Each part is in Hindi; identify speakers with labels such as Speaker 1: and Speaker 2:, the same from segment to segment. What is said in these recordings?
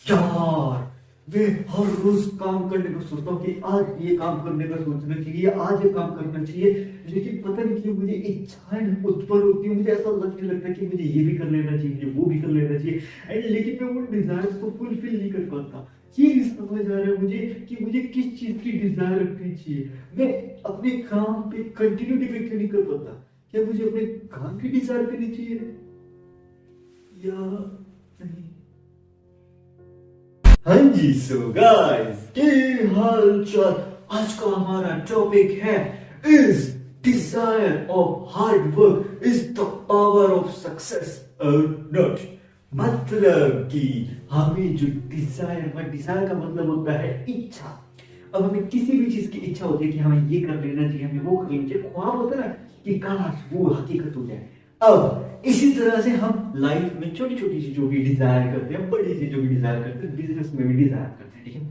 Speaker 1: यार, मैं हर रोज काम करने को सोचता हूँ कि आज ये काम करने का सोचना चाहिए, आज ये काम करना चाहिए। लेकिन पता नहीं क्यों मुझे इच्छाएं उत्पन्न होती है, मुझे ऐसा लगने लगता है कि मुझे ये भी कर लेना चाहिए, वो भी कर लेना चाहिए। एंड लेकिन मैं वो डिजायर्स को फुलफिल नहीं कर पाता। ये नहीं समझ आ रहा है मुझे कि मुझे किस चीज की डिजायर रखनी चाहिए। मैं अपने काम पे कंटिन्यूटी पे क्यों नहीं कर पाता? क्या मुझे अपने काम की डिजायर करनी चाहिए या नहीं? हाँ जी, सो गाइस, के हाल चाल। आज का हमारा टॉपिक है, is desire of hard work is the power of success और नॉट। मतलब कि हमें जो डिजायर का मतलब होता है इच्छा। अब हमें किसी भी चीज की इच्छा होती है कि हमें ये कर लेना चाहिए, हमें वो कर लेना चाहिए, ख्वाब होता है ना कि काश वो हकीकत हो जाए। अब इसी तरह से हम लाइफ में छोटी छोटी चीजों की डिजायर करते हैं, बड़ी चीजों की डिजायर करते हैं, बिजनेस में भी डिजायर करते हैं, ठीक है।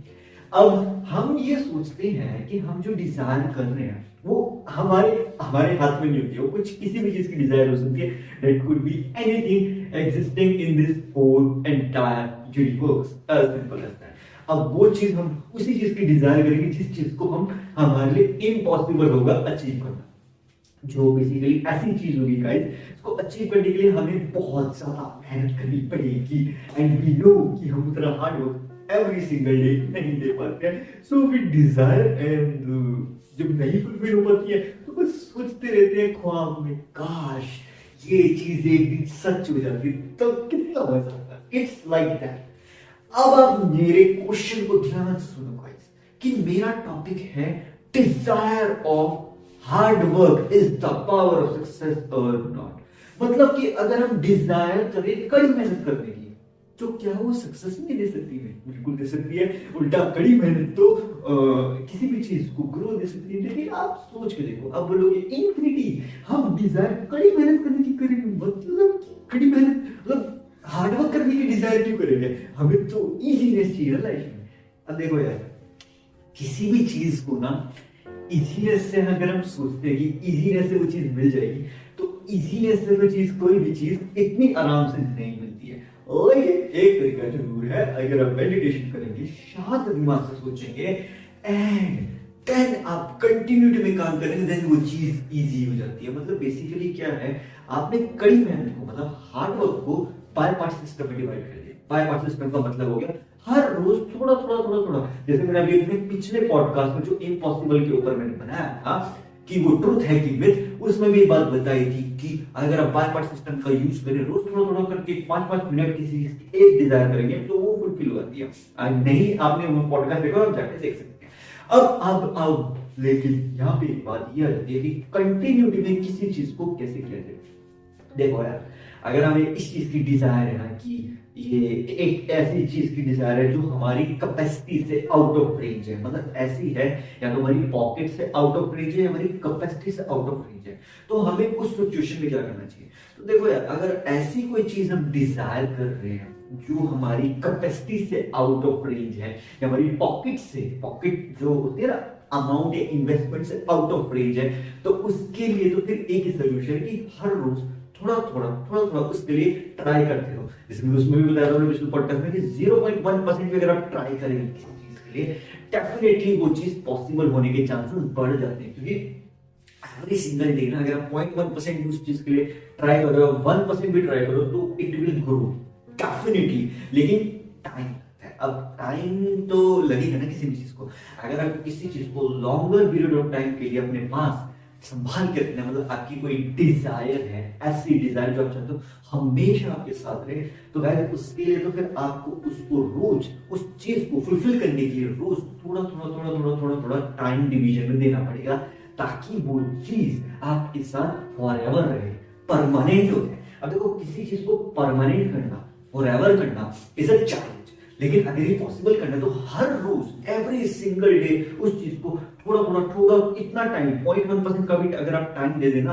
Speaker 1: अब हम ये सोचते हैं कि हम जो डिजायर कर रहे हैं वो हमारे हमारे हाथ में नहीं होती है, वो कुछ किसी भी चीज की डिजायर हो सकती है। That could be anything existing in this whole entire universe, as simple as that. अब वो चीज हम उसी चीज की डिजायर करेंगे जिस चीज को हम हमारे लिए इम्पॉसिबल होगा अचीव करना। जो बेसिकली ऐसी चीज होगी गाइस, इसको अचीव करने के लिए हमें बहुत ज्यादा मेहनत करनी पड़ेगी। एंड वी नो कि हम उतना hard work every single day नहीं दे पाते हैं। सो वी डिजायर, एंड जब नहीं फुलफिल हो पाती है तो बस सोचते रहते हैं ख्वाब में, काश ये चीज एक दिन सच हो जाती तो कितना मजा आता। It's like that. अब आप मेरे क्वेश्चन को ध्यान से सुनो गाइस, कि मेरा टॉपिक है desire of hard work is the power of success और नॉट। मतलब कि अगर हम डिजायर करें कड़ी मेहनत करने की, तो क्या वो सक्सेस नहीं दे सकती है? बिल्कुल दे सकती है। उल्टा कड़ी मेहनत तो किसी भी चीज को ग्रो दे सकती है। लेकिन आप सोच के देखो, अब बोलोगे इनफिनिटी हम डिजायर कड़ी मेहनत करने की करेंगे, मतलब कड़ी मेहनत मतलब हार्ड वर्क करने की डिजायर क्यों करेंगे? हमें तो इजीनेस चाहिए लाइफ में। अब देखो यार, किसी भी चीज को ना इजीनेस से अगर हम सोचते हैं कि इजीनेस से वो चीज मिल जाएगी, तो इजीनेस से वो चीज, कोई भी चीज इतनी आराम से नहीं मिलती है। और ये एक तरीका जरूर है, अगर आप मेडिटेशन करेंगे, शांत दिमाग से सोचेंगे एंड देन आप कंटिन्यूटी में काम करेंगे, देन वो चीज इजी हो जाती है। मतलब बेसिकली क्या है, आपने कड़ी मेहनत को, मतलब हार्ड वर्क को बाय पार्ट सिस्टम में डिवाइड कर दिया। बाय पार्ट सिस्टम का मतलब हो गया हर रोज थोड़ा थोड़ा थोड़ा थोड़ा। जैसे मैंने अभी अपने पिछले पॉडकास्ट में जो इम्पॉसिबल के ऊपर मैंने बनाया था कि वो ट्रूथ है कि मिथ, उसमें भी बात बताई थी कि अगर आप बाय पार्ट सिस्टम का यूज करें, रोज थोड़ा थोड़ा करके 5-5 मिनट किसी चीज की एक डिजायर करेंगे तो वो फुलफिल हो जाती है। नहीं आपने वो पॉडकास्ट देखा, आप जाके देख सकते हैं। अब लेकिन यहाँ पे एक बात ये आ जाती है कि कंटिन्यूटी में किसी चीज को कैसे किया जाए। देखो यार, अगर हमें इस चीज की डिजायर है ना कि ये एक ऐसी चीज की डिजायर है जो हमारी कैपेसिटी से आउट ऑफ रेंज है, मतलब ऐसी है या तो हमारी पॉकेट से आउट ऑफ रेंज है, हमारी कैपेसिटी से आउट ऑफ रेंज है, तो हमें उस सिचुएशन में क्या करना चाहिए? तो देखो यार, अगर ऐसी कोई चीज हम डिजायर कर रहे हैं जो हमारी कैपेसिटी से आउट ऑफ रेंज है या हमारी पॉकेट जो होती है ना, अमाउंट या इन्वेस्टमेंट से आउट ऑफ रेंज है, तो उसके लिए तो फिर एक ही सोल्यूशन है कि हर रोज थोड़ा थोड़ा उसके लिए ट्राई करते रहो। इसमें उसमें भी बताया था पिछले पॉडकास्ट में कि 0.1% भी अगर आप ट्राई करेंगे किसी चीज के लिए, डेफिनेटली वो चीज पॉसिबल होने के चांसेस बढ़ जाते हैं। क्योंकि एवरी सिंगल डे ना, अगर आप 0.1% उस चीज के लिए ट्राई कर रहे हो, 1% भी ट्राई करो, तो इट विल ग्रो डेफिनेटली। लेकिन टाइम लगता है। अब टाइम तो लगेगा ना किसी भी चीज को। अगर आप किसी चीज को लॉन्गर पीरियड ऑफ टाइम के लिए अपने पास संभाल के रखना, मतलब आपकी कोई डिजायर है, ऐसी डिजायर जो आप चाहते हो हमेशा आपके साथ रहे, तो गाइस उसके लिए तो फिर आपको उसको रोज उस चीज को फुलफिल करने के लिए रोज थोड़ा टाइम डिवीजन में देना पड़ेगा, ताकि वो चीज आपके साथ फॉरएवर रहे, परमानेंट हो जाए। अब देखो, किसी चीज को परमानेंट करना, फॉरएवर करना इज अ चैलेंज। लेकिन अगर ये पॉसिबल करना है तो हर रोज एवरी सिंगल डे उस चीज को थोड़ा इतना टाइम, 0.1% का भी अगर आप टाइम दे देना,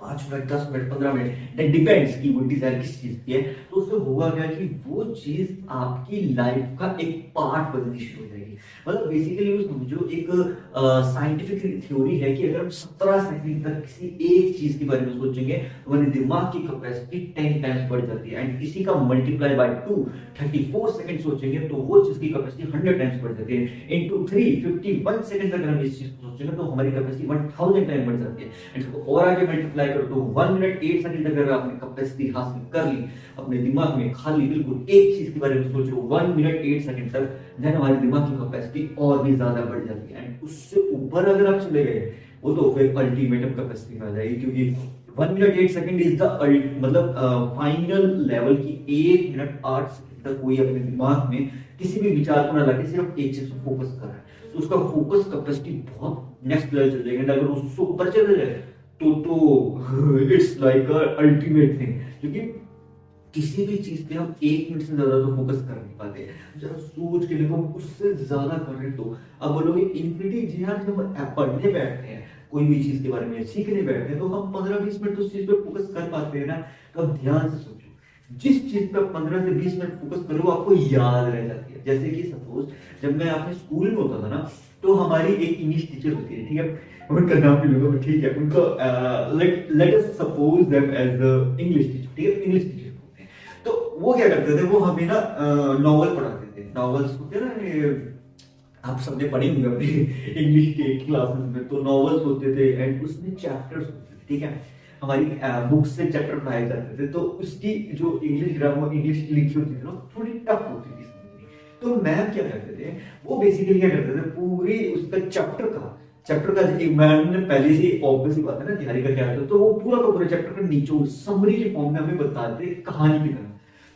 Speaker 1: 5 minute, 10 minute, 15 minute, that depends कि वो डिजायर किस चीज की है। तो उससे होगा क्या कि वो चीज आपकी लाइफ का एक पार्ट बननी शुरू हो जाएगी। मतलब बेसिकली वो समझो एक साइंटिफिक थ्योरी है कि अगर हम 17 सेकंड तक किसी एक चीज के बारे में सोचेंगे तो हमारे दिमाग की कैपेसिटी 10 टाइम्स बढ़ जाती है, एंड इसी का मल्टीप्लाई बाय 2 34 सेकंड सोचेंगे तो वो चीज की कैपेसिटी 100 टाइम्स बढ़ जाती है, इनटू 3 51 सेकंड अगर हम इस चीज को सोचेंगे तो हमारी कैपेसिटी 1000 टाइम बढ़ जाती है। एंड इसको और आगे मल्टीप्लाई करो तो 1 मिनट 8 सेकंड अगर आपने कैपेसिटी हासिल कर ली अपने दिमाग में खाली बिल्कुल एक चीज के बारे में सोचो 1 मिनट 8 सेकंड तक, देन हमारे दिमाग की कैपेसिटी और भी ज्यादा बढ़ जाती है। एंड उससे ऊपर अगर आप चले गए वो तो फिर अल्टीमेटम कैपेसिटी में आ जाएगी, क्योंकि 1 मिनट 8 सेकंड इज द मतलब फाइनल लेवल की 1 मिनट 8 सेकंड तक कोई अपने दिमाग में किसी भी विचार को ना लाके सिर्फ एक चीज पर फोकस कर रहा है, तो उसका फोकस कैपेसिटी बहुत नेक्स्ट लेवल चल जाएगी। अगर उससे ऊपर चले जाए तो इट्स लाइक अल्टीमेट थिंग, क्योंकि किसी भी चीज पे हम 1 मिनट से ज्यादा तो फोकस कर नहीं पाते। जरा सोच के देखो उससे ज्यादा कर रहे तो अब बोलोगे इन्फिनिटी जी हाँ, जब हम पढ़ने बैठते हैं कोई भी चीज के बारे में सीखने बैठते हैं तो हम 15-20 मिनट उस चीज पे फोकस कर पाते हैं ना। तो अब ध्यान से सोचो, जिस चीज पे 15 से 20 मिनट फोकस करो वो आपको याद रह जाती है। जैसे कि सपोज जब मैं अपने स्कूल में होता था ना तो हमारी एक इंग्लिश टीचर होती है, ठीक है, उनका नाम भी लूंगा, ठीक है, उनको let us suppose them as English teacher, ठीक है, इंग्लिश टीचर होते हैं। तो वो क्या करते थे, वो हमें ना नॉवल पढ़ाते थे। नॉवेल्स होते हैं ना, आप सबने पढ़ी होंगे अपनी इंग्लिश के क्लासेस में, तो नॉवेल्स होते थे एंड उसमें चैप्टर्स होते थे, ठीक है, हमारी बुक्स से चैप्टर पढ़ाए जाते थे। तो उसकी जो इंग्लिश ग्रामर इंग्लिश लिखी होती थी ना थोड़ी टफ होती थी समझनी। तो मैम क्या करते थे, वो बेसिकली क्या करते थे, पूरी उसका चैप्टर का मैम ने पहले से ऑब्वियस ही बात है ना तैयारी करके आते, तो वो पूरा का पूरा चैप्टर का निचोड़ समरी के फॉर्म में हमें बताते कहानी की तरह।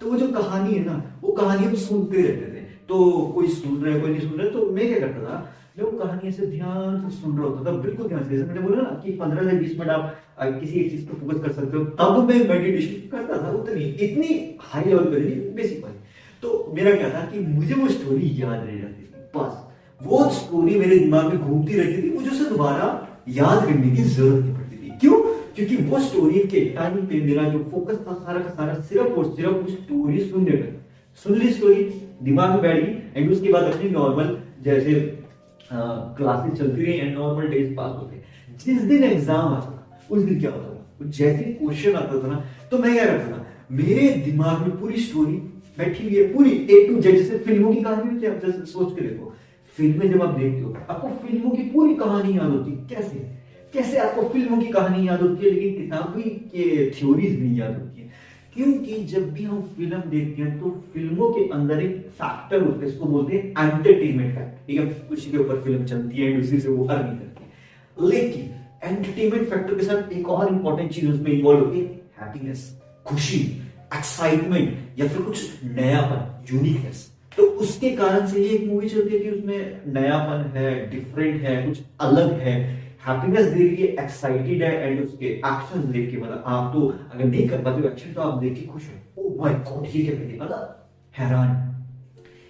Speaker 1: तो वो जो कहानी है ना वो कहानी हम सुनते रहते थे, तो कोई सुन रहा है कोई नहीं सुन रहा है, तो मैं क्या करता था, मैं वो कहानी ऐसे ध्यान से सुन रहा होता था, बिल्कुल ध्यान से। जैसे मैंने बोला ना कि 15 से 20 मिनट आप किसी एक चीज पर फोकस कर सकते हो, तब मैं मेडिटेशन करता था। उतनी इतनी हाई लेवल पर नहीं, बेसिक वाली। तो मेरा क्या था कि मुझे वो स्टोरी याद रह जाती थी, बस वो स्टोरी मेरे दिमाग में घूमती रहती थी, मुझे उसे दोबारा याद करने की जरूरत नहीं पड़ती थी। क्यों? क्योंकि वो स्टोरी के टाइम पे मेरा जो फोकस था सारा का सारा सिर्फ और सिर्फ उस स्टोरी सुनने पर। सुन ली स्टोरी, दिमाग में बैठ गई, एंड उसके बाद अपनी नॉर्मल जैसे क्लासेस चलती रही एंड नॉर्मल डेज पास होते। जिस दिन एग्जाम आता था उस दिन क्या होता था, जैसे क्वेश्चन आता था ना तो मैं क्या करता था, मेरे दिमाग में पूरी स्टोरी बैठी हुई है, पूरी A to Z। जैसे फिल्मों की कहानी होती है, आप जैसे सोच के देखो, फिल्में जब आप देखते हो आपको फिल्मों की पूरी कहानी याद होती है। कैसे आपको फिल्मों की कहानी याद होती है लेकिन किताबी के थ्योरीज नहीं याद होती है? क्योंकि जब भी हम फिल्म देखते हैं तो फिल्मों के अंदर एक फैक्टर होता है, इसको बोलते हैं एंटरटेनमेंट फैक्टर, ठीक है, उसी के ऊपर फिल्म चलती है एंड उसी से वो अर्निंग करती है। लेकिन एंटरटेनमेंट फैक्टर के साथ एक और इंपॉर्टेंट चीज उसमें इन्वॉल्व होती है, हैप्पीनेस, खुशी, एक्साइटमेंट, या फिर कुछ नयापन, यूनिकनेस। तो उसके कारण से ये एक मूवी चलती है कि उसमें नयापन है, डिफरेंट है, कुछ अलग है, हैप्पीनेस दे रही है, एक्साइटेड है, एंड उसके एक्शंस देख के मतलब आप तो अगर नहीं कर पाते हो एक्शन तो आप देख के खुश हो, ओह माय गॉड ये क्या कर दिया, मतलब हैरान,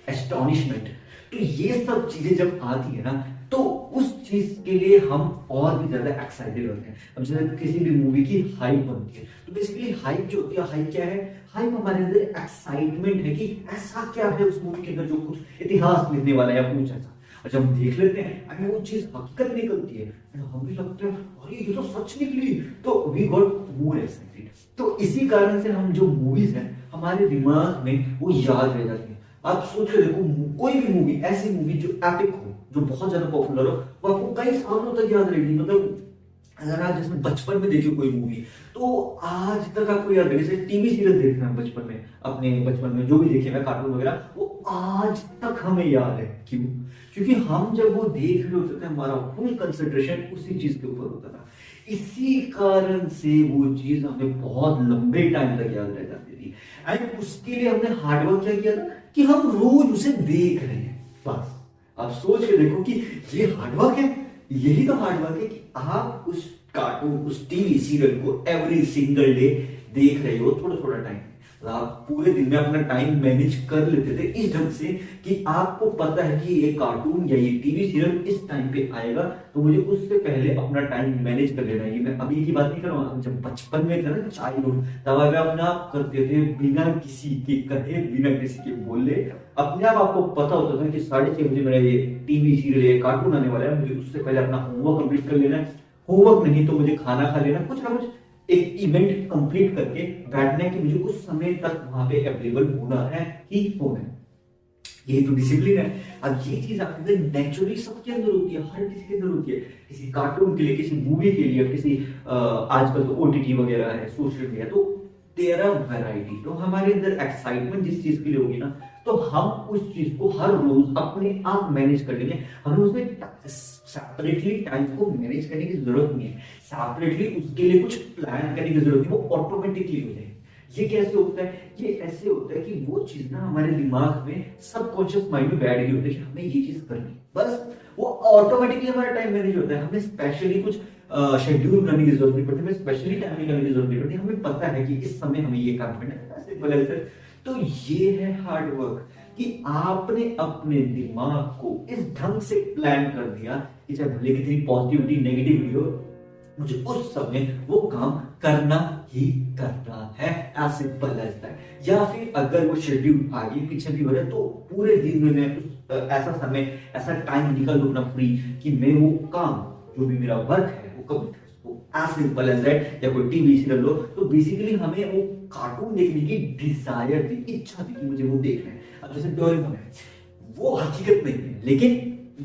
Speaker 1: एस्टोनिशमेंट। तो ये सब चीजें जब आती है ना तो उस चीज के लिए हम और भी ज्यादा एक्साइटेड होते हैं। अब जैसे किसी भी मूवी की हाइप बनती है तो बेसिकली हाइप जो होती है, हाइप क्या है, हाइप हमारे अंदर एक्साइटमेंट है कि ऐसा क्या है उस मूवी के अंदर जो कुछ इतिहास लिखने वाला है या कुछ ऐसा। और जब हम देख लेते हैं अगर वो चीज हकीकत निकलती है हम भी लगता है अरे ये तो सच निकली, तो वी गॉट मोर एक्साइटेड। तो इसी कारण से हम जो मूवीज हैं हमारे दिमाग में वो याद रह जाती है। आप सोच के देखो, कोई भी मूवी, ऐसी मूवी जो एपिक हो, जो बहुत ज्यादा पॉपुलर हो, वो आपको कई सालों तक याद रहेगी। मतलब अगर आप जिसमें बचपन में देखिए कोई मूवी तो आज तक आपको याद रहेगी। जैसे टीवी सीरियल देखना है बचपन में, अपने बचपन में जो भी देखे ना कार्टून वगैरह, वो आज तक हमें याद है। क्यों? क्योंकि हम जब वो देख रहे होते थे हमारा फुल कंसंट्रेशन उसी चीज के ऊपर होता था। इसी कारण से वो चीज हमें बहुत लंबे टाइम तक याद रह जाती थी। एंड उसके लिए हमने हार्डवर्क क्या किया था कि हम रोज उसे देख रहे हैं। बस आप सोच के देखो कि ये हार्डवर्क है, यही तो हार्डवर्क है कि आप उस कार्टून, उस टीवी सीरियल को एवरी सिंगल डे देख रहे हो थोड़ा थोड़ा टाइम। आप पूरे दिन में अपना टाइम मैनेज कर लेते थे इस ढंग से कि आपको पता है कि ये कार्टून या ये टीवी सीरियल इस टाइम पे आएगा, तो मुझे उससे पहले अपना टाइम मैनेज कर लेना है। मैं अभी की बात नहीं कर रहा हूँ, जब बचपन में थे ना चाइल्डहुड, तब आप अपने आप करते थे बिना किसी के कहे, बिना किसी के बोले, अपने आप आपको पता होता था कि 6:30 बजे मेरा ये टीवी सीरियल ये कार्टून आने वाला है, मुझे उससे पहले अपना होमवर्क कंप्लीट कर लेना है, होमवर्क नहीं तो मुझे खाना खा लेना, कुछ ना कुछ एक इवेंट कंप्लीट करके बैठना है कि मुझे उस समय तक वहां पे अवेलेबल होना है ही होना है। ये तो डिसिप्लिन है। अब ये चीज आपके अंदर नेचुरली सबके अंदर होती है, हर किसी के अंदर होती है, किसी कार्टून के लिए, किसी मूवी के लिए, किसी आजकल तो ओटीटी वगैरह है, सोशल मीडिया, तो तेरा वैरायटी, तो हमारे अंदर एक्साइटमेंट जिस चीज के लिए होगी ना, तो हम उस चीज को हर रोज अपने आप मैनेज कर लेंगे। हमें उसमें सेपरेटली टाइम को मैनेज करने की जरूरत नहीं है, सेपरेटली उसके लिए कुछ प्लान करने की जरूरत नहीं, वो ऑटोमेटिकली हो जाएगी। ये कैसे होता है? ये ऐसे होता है कि वो चीज ना हमारे दिमाग में सबकॉन्शियस माइंड में बैठ गई होती है कि हमें ये चीज करनी, बस वो ऑटोमेटिकली हमारा टाइम मैनेज होता है। हमें स्पेशली कुछ शेड्यूल बनाने की जरूरत नहीं पड़ती, हमें स्पेशली टाइम निकालने की जरूरत नहीं पड़ती, हमें पता है कि इस समय हमें ये काम करना है, सिंपल है। तो ये है हार्ड वर्क, कि आपने अपने दिमाग को इस ढंग से प्लान कर दिया कि चाहे भले कितनी पॉजिटिविटी नेगेटिविटी हो, मुझे उस समय वो काम करना ही करना है, एज सिंपल एज दैट। या फिर अगर वो शेड्यूल आगे पीछे भी हो रहा है, तो पूरे दिन में मैं ऐसा समय, ऐसा टाइम निकाल लूं अपना फ्री, कि मैं वो काम, जो भी मेरा वर्क है, वो कब, एज सिंपल एज दैट। या कोई टीवी सीरियल लो, तो बेसिकली हमें वो कार्टून देखने की डिजायर थी, इच्छा थी कि मुझे वो देखना है। अब जैसे डोरेमोन है, वो हकीकत नहीं है, लेकिन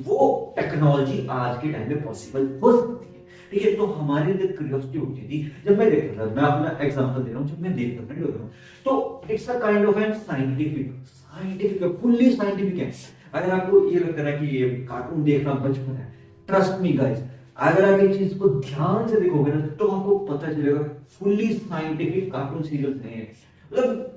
Speaker 1: वो टेक्नोलॉजी आज के टाइम में पॉसिबल हो सकती है, ठीक है। तो हमारे अंदर क्यूरियोसिटी होती थी जब मैं देखता था, मैं अपना एग्जांपल दे रहा हूँ, जब मैं देखता था डोरेमोन, तो it's a kind of an scientific fully scientific है। अगर आपको ये लगता है कि ये कार्टून देखना बचपन है, ट्रस्ट मी गाइस, अगर आप ये चीज को ध्यान से देखोगे ना, तो आपको पता चलेगा फुल्ली साइंटिफिक कार्टून सीरियल्स नहीं है। मतलब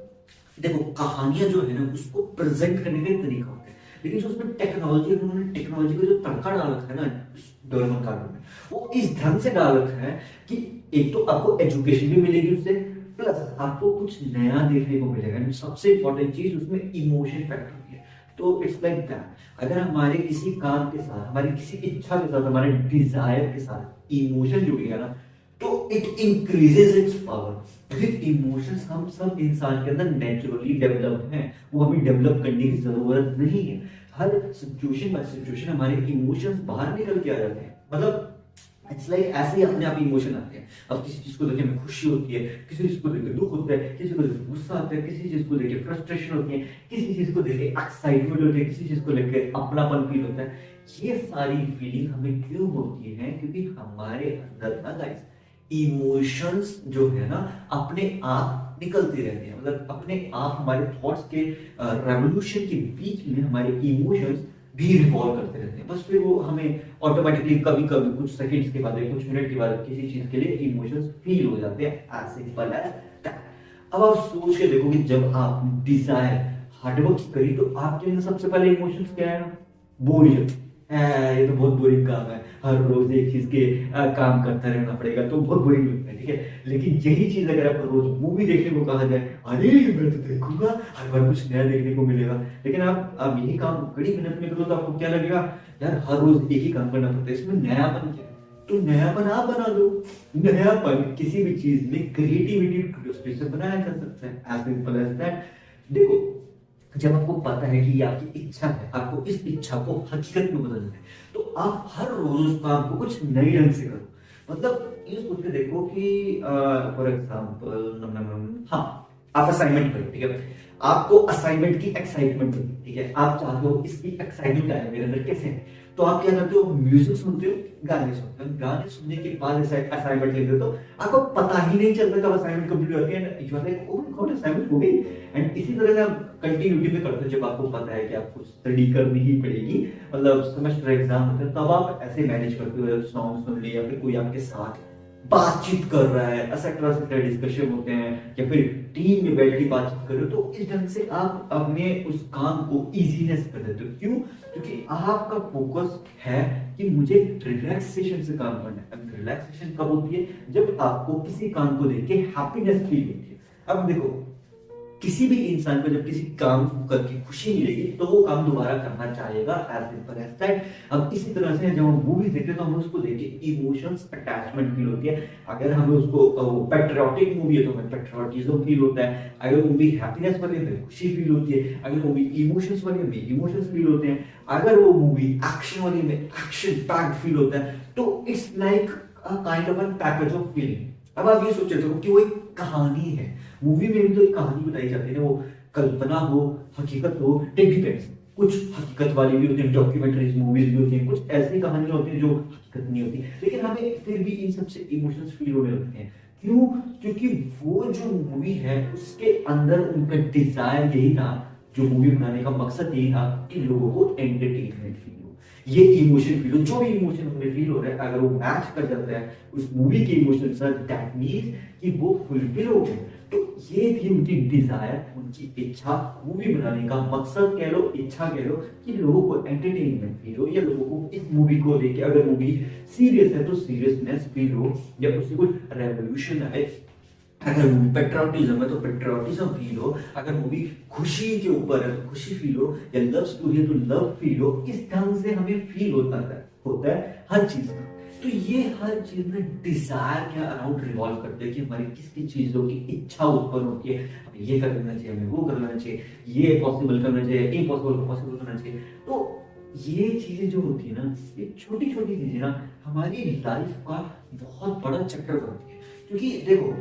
Speaker 1: देखो, कहानियां जो है ना, उसको प्रेजेंट करने का एक तरीका होता है, लेकिन जो उसमें टेक्नोलॉजी, उन्होंने टेक्नोलॉजी को जो तड़का डाल रखा है ना डोरेमोन कार्टून में, वो इस ढंग से डाल रखा है कि एक तो आपको एजुकेशन भी मिलेगी उससे, प्लस आपको कुछ नया देखने को मिलेगा। सबसे इंपॉर्टेंट चीज उसमें इमोशन फैक्टर होती है। तो इट्स लाइक दैट, अगर हमारे किसी काम के साथ, हमारी किसी इच्छा के साथ, हमारे डिजायर के साथ इमोशन जुड़ गया ना, तो it increases it's power. Emotions हम सब इंसान के अंदर नेचुरली डेवलप हैं, वो हमें डेवलप करने की जरूरत नहीं है। हर सिचुएशन बाय सिचुएशन हमारे इमोशंस बाहर निकल के आ जाते हैं। मतलब इट्स लाइक ऐसे ही अपने आप इमोशन आते हैं। अब किसी चीज को देख के हमें खुशी होती है, किसी चीज को देख के दुख होता है, किसी को देख के गुस्सा आता है, किसी चीज को देख के फ्रस्ट्रेशन होती है, किसी चीज को देख के एक्साइटमेंट होती है, किसी चीज को लेकर अपनापन फील होता है। ये सारी फीलिंग हमें क्यों होती है? क्योंकि हमारे अंदर ना गाइस, इमोशंस जो है ना, अपने आप निकलते रहते हैं। मतलब अपने आप हमारे थॉट्स के रेवोल्यूशन के बीच में हमारे इमोशंस भी रिवॉल्व करते रहते हैं। बस फिर वो हमें ऑटोमेटिकली कभी कभी कुछ सेकंड्स के बाद या कुछ मिनट के बाद किसी चीज के लिए इमोशंस फील हो जाते हैं, एज सिंपल एज दैट। अब आप सोच के देखो कि जब आप डिजायर हार्डवर्क करी, तो आपके अंदर सबसे पहले इमोशंस क्या है? बोरियत। ये तो बहुत बोरिंग काम है, हर रोज एक चीज के काम करता रहना पड़ेगा, तो बहुत बोरिंग लगता है, ठीक है। लेकिन यही चीज अगर आपको रोज मूवी देखने को कहा जाए, अरे मैं तो देखूंगा, हर बार कुछ नया देखने को मिलेगा। लेकिन आप यही काम कड़ी मेहनत में करो, तो आपको क्या लगेगा? यार हर रोज एक ही काम करना पड़ता है, इसमें नयापन क्या है? तो नयापन आप बना लो। नयापन किसी भी चीज में क्रिएटिविटी से बनाया जा सकता है, एज सिंपल एज दैट। देखो, जब आपको पता है कि ये आपकी इच्छा है, आपको इस इच्छा को हकीकत में बदलना है, तो आप हर रोज उस काम को कुछ नए ढंग से करो। मतलब ये सोच के देखो कि फॉर एग्जाम्पल, हाँ, आप असाइनमेंट करो, ठीक है। आपको असाइनमेंट की एक्साइटमेंट होती है, ठीक है। आप चाहते हो इसकी एक्साइटमेंट आए मेरे अंदर, कैसे? तो आप क्या करते हो? म्यूजिक सुनते हो, गाने सुनते हो, गाने सुनने के बाद असाइनमेंट लिखते हो, तो आपको पता ही नहीं चलता कब असाइनमेंट कंप्लीट होती है, you are like oh my God, assignment हो गई। एंड इसी तरह से आप कंटिन्यूटी में करते हो। जब आपको पता है कि आपको स्टडी करनी ही पड़ेगी, मतलब सेमेस्टर एग्जाम होते हैं, तब आप ऐसे मैनेज करते हो, सॉन्ग सुन लिया, फिर कोई आपके साथ बातचीत कर रहा है, एक्सेट्रा डिस्कशन होते हैं, या फिर टीम में बैठ के बातचीत कर रहे हो, तो इस ढंग से आप अपने उस काम को इजीनेस कर देते हो। क्यों? क्योंकि आपका फोकस है कि मुझे रिलैक्सेशन से काम करना है। रिलैक्सेशन कब होती है? जब आपको किसी काम को देख के हैप्पीनेस फील होती है। अब देखो, किसी भी इंसान को जब किसी काम को करके खुशी मिलेगी तो वो काम दोबारा करना चाहेगा, एज सिंपल एज दैट। अब इसी तरह से जब हम मूवी देखते हैं तो हमें उसको देख के इमोशंस अटैचमेंट फील होती है। अगर हमें उसको पेट्रियोटिक मूवी है तो हमें पेट्रियोटिज्म फील होता है, अगर मूवी हैप्पीनेस वाली है खुशी फील होती है, अगर मूवी इमोशंस वाली है इमोशंस फील होते हैं, अगर वो मूवी एक्शन वाली में एक्शन पैक्ड फील होता है। तो it's like a kind of an package of feeling. अब आप ये सोच रहे हो कि वो एक कहानी है, मूवी में भी तो एक कहानी बताई जाती है, वो कल्पना हो हकीकत हो, इट डिपेंड्स। कुछ हकीकत वाली भी होती है, डॉक्यूमेंट्रीज मूवीज भी होती हैं, कुछ ऐसी कहानियां होती हैं जो हकीकत नहीं होती, लेकिन हमें फिर भी इन सबसे इमोशंस फील होने लगते हैं। क्यों? क्योंकि वो जो मूवी है उसके अंदर उनका डिजायर यही था, जो मूवी बनाने का मकसद यही था कि लोगों को एंटरटेनमेंट फील हो, ये इमोशन फील हो। जो भी इमोशन हमें फील हो रहा है अगर वो मैच कर जाता है उस मूवी के इमोशन से, दैट मींस कि वो फुलफिल हो गए। तो ये थी उनकी डिजायर, उनकी इच्छा, मूवी बनाने का मकसद कह लो, इच्छा कह लो, कि लोगों को एंटरटेनमेंट फील हो, या लोगों को इस मूवी को लेके अगर मूवी सीरियस है तो सीरियसनेस फील हो, या उससे कुछ रेवोल्यूशन आए। अगर मूवी पेट्रियोटिज्म है तो पेट्रियोटिज्म फील हो, अगर मूवी खुशी के ऊपर है तो खुशी फील हो, या लव स्टोरी है तो लव फील हो। इस ढंग से हमें फील होता है हर चीज का। तो ये हर चीज में डिजायर के अराउंड रिवॉल्व करते हैं कि हमारी किस किस चीजों की इच्छा उत्पन्न होती है, हमें ये करना चाहिए, हमें वो करना चाहिए, ये पॉसिबल करना चाहिए, इम्पॉसिबल को पॉसिबल करना चाहिए। तो ये चीजें जो होती है ना, ये छोटी छोटी चीजें ना हमारी लाइफ का बहुत बड़ा चक्कर बनती है। क्योंकि देखो,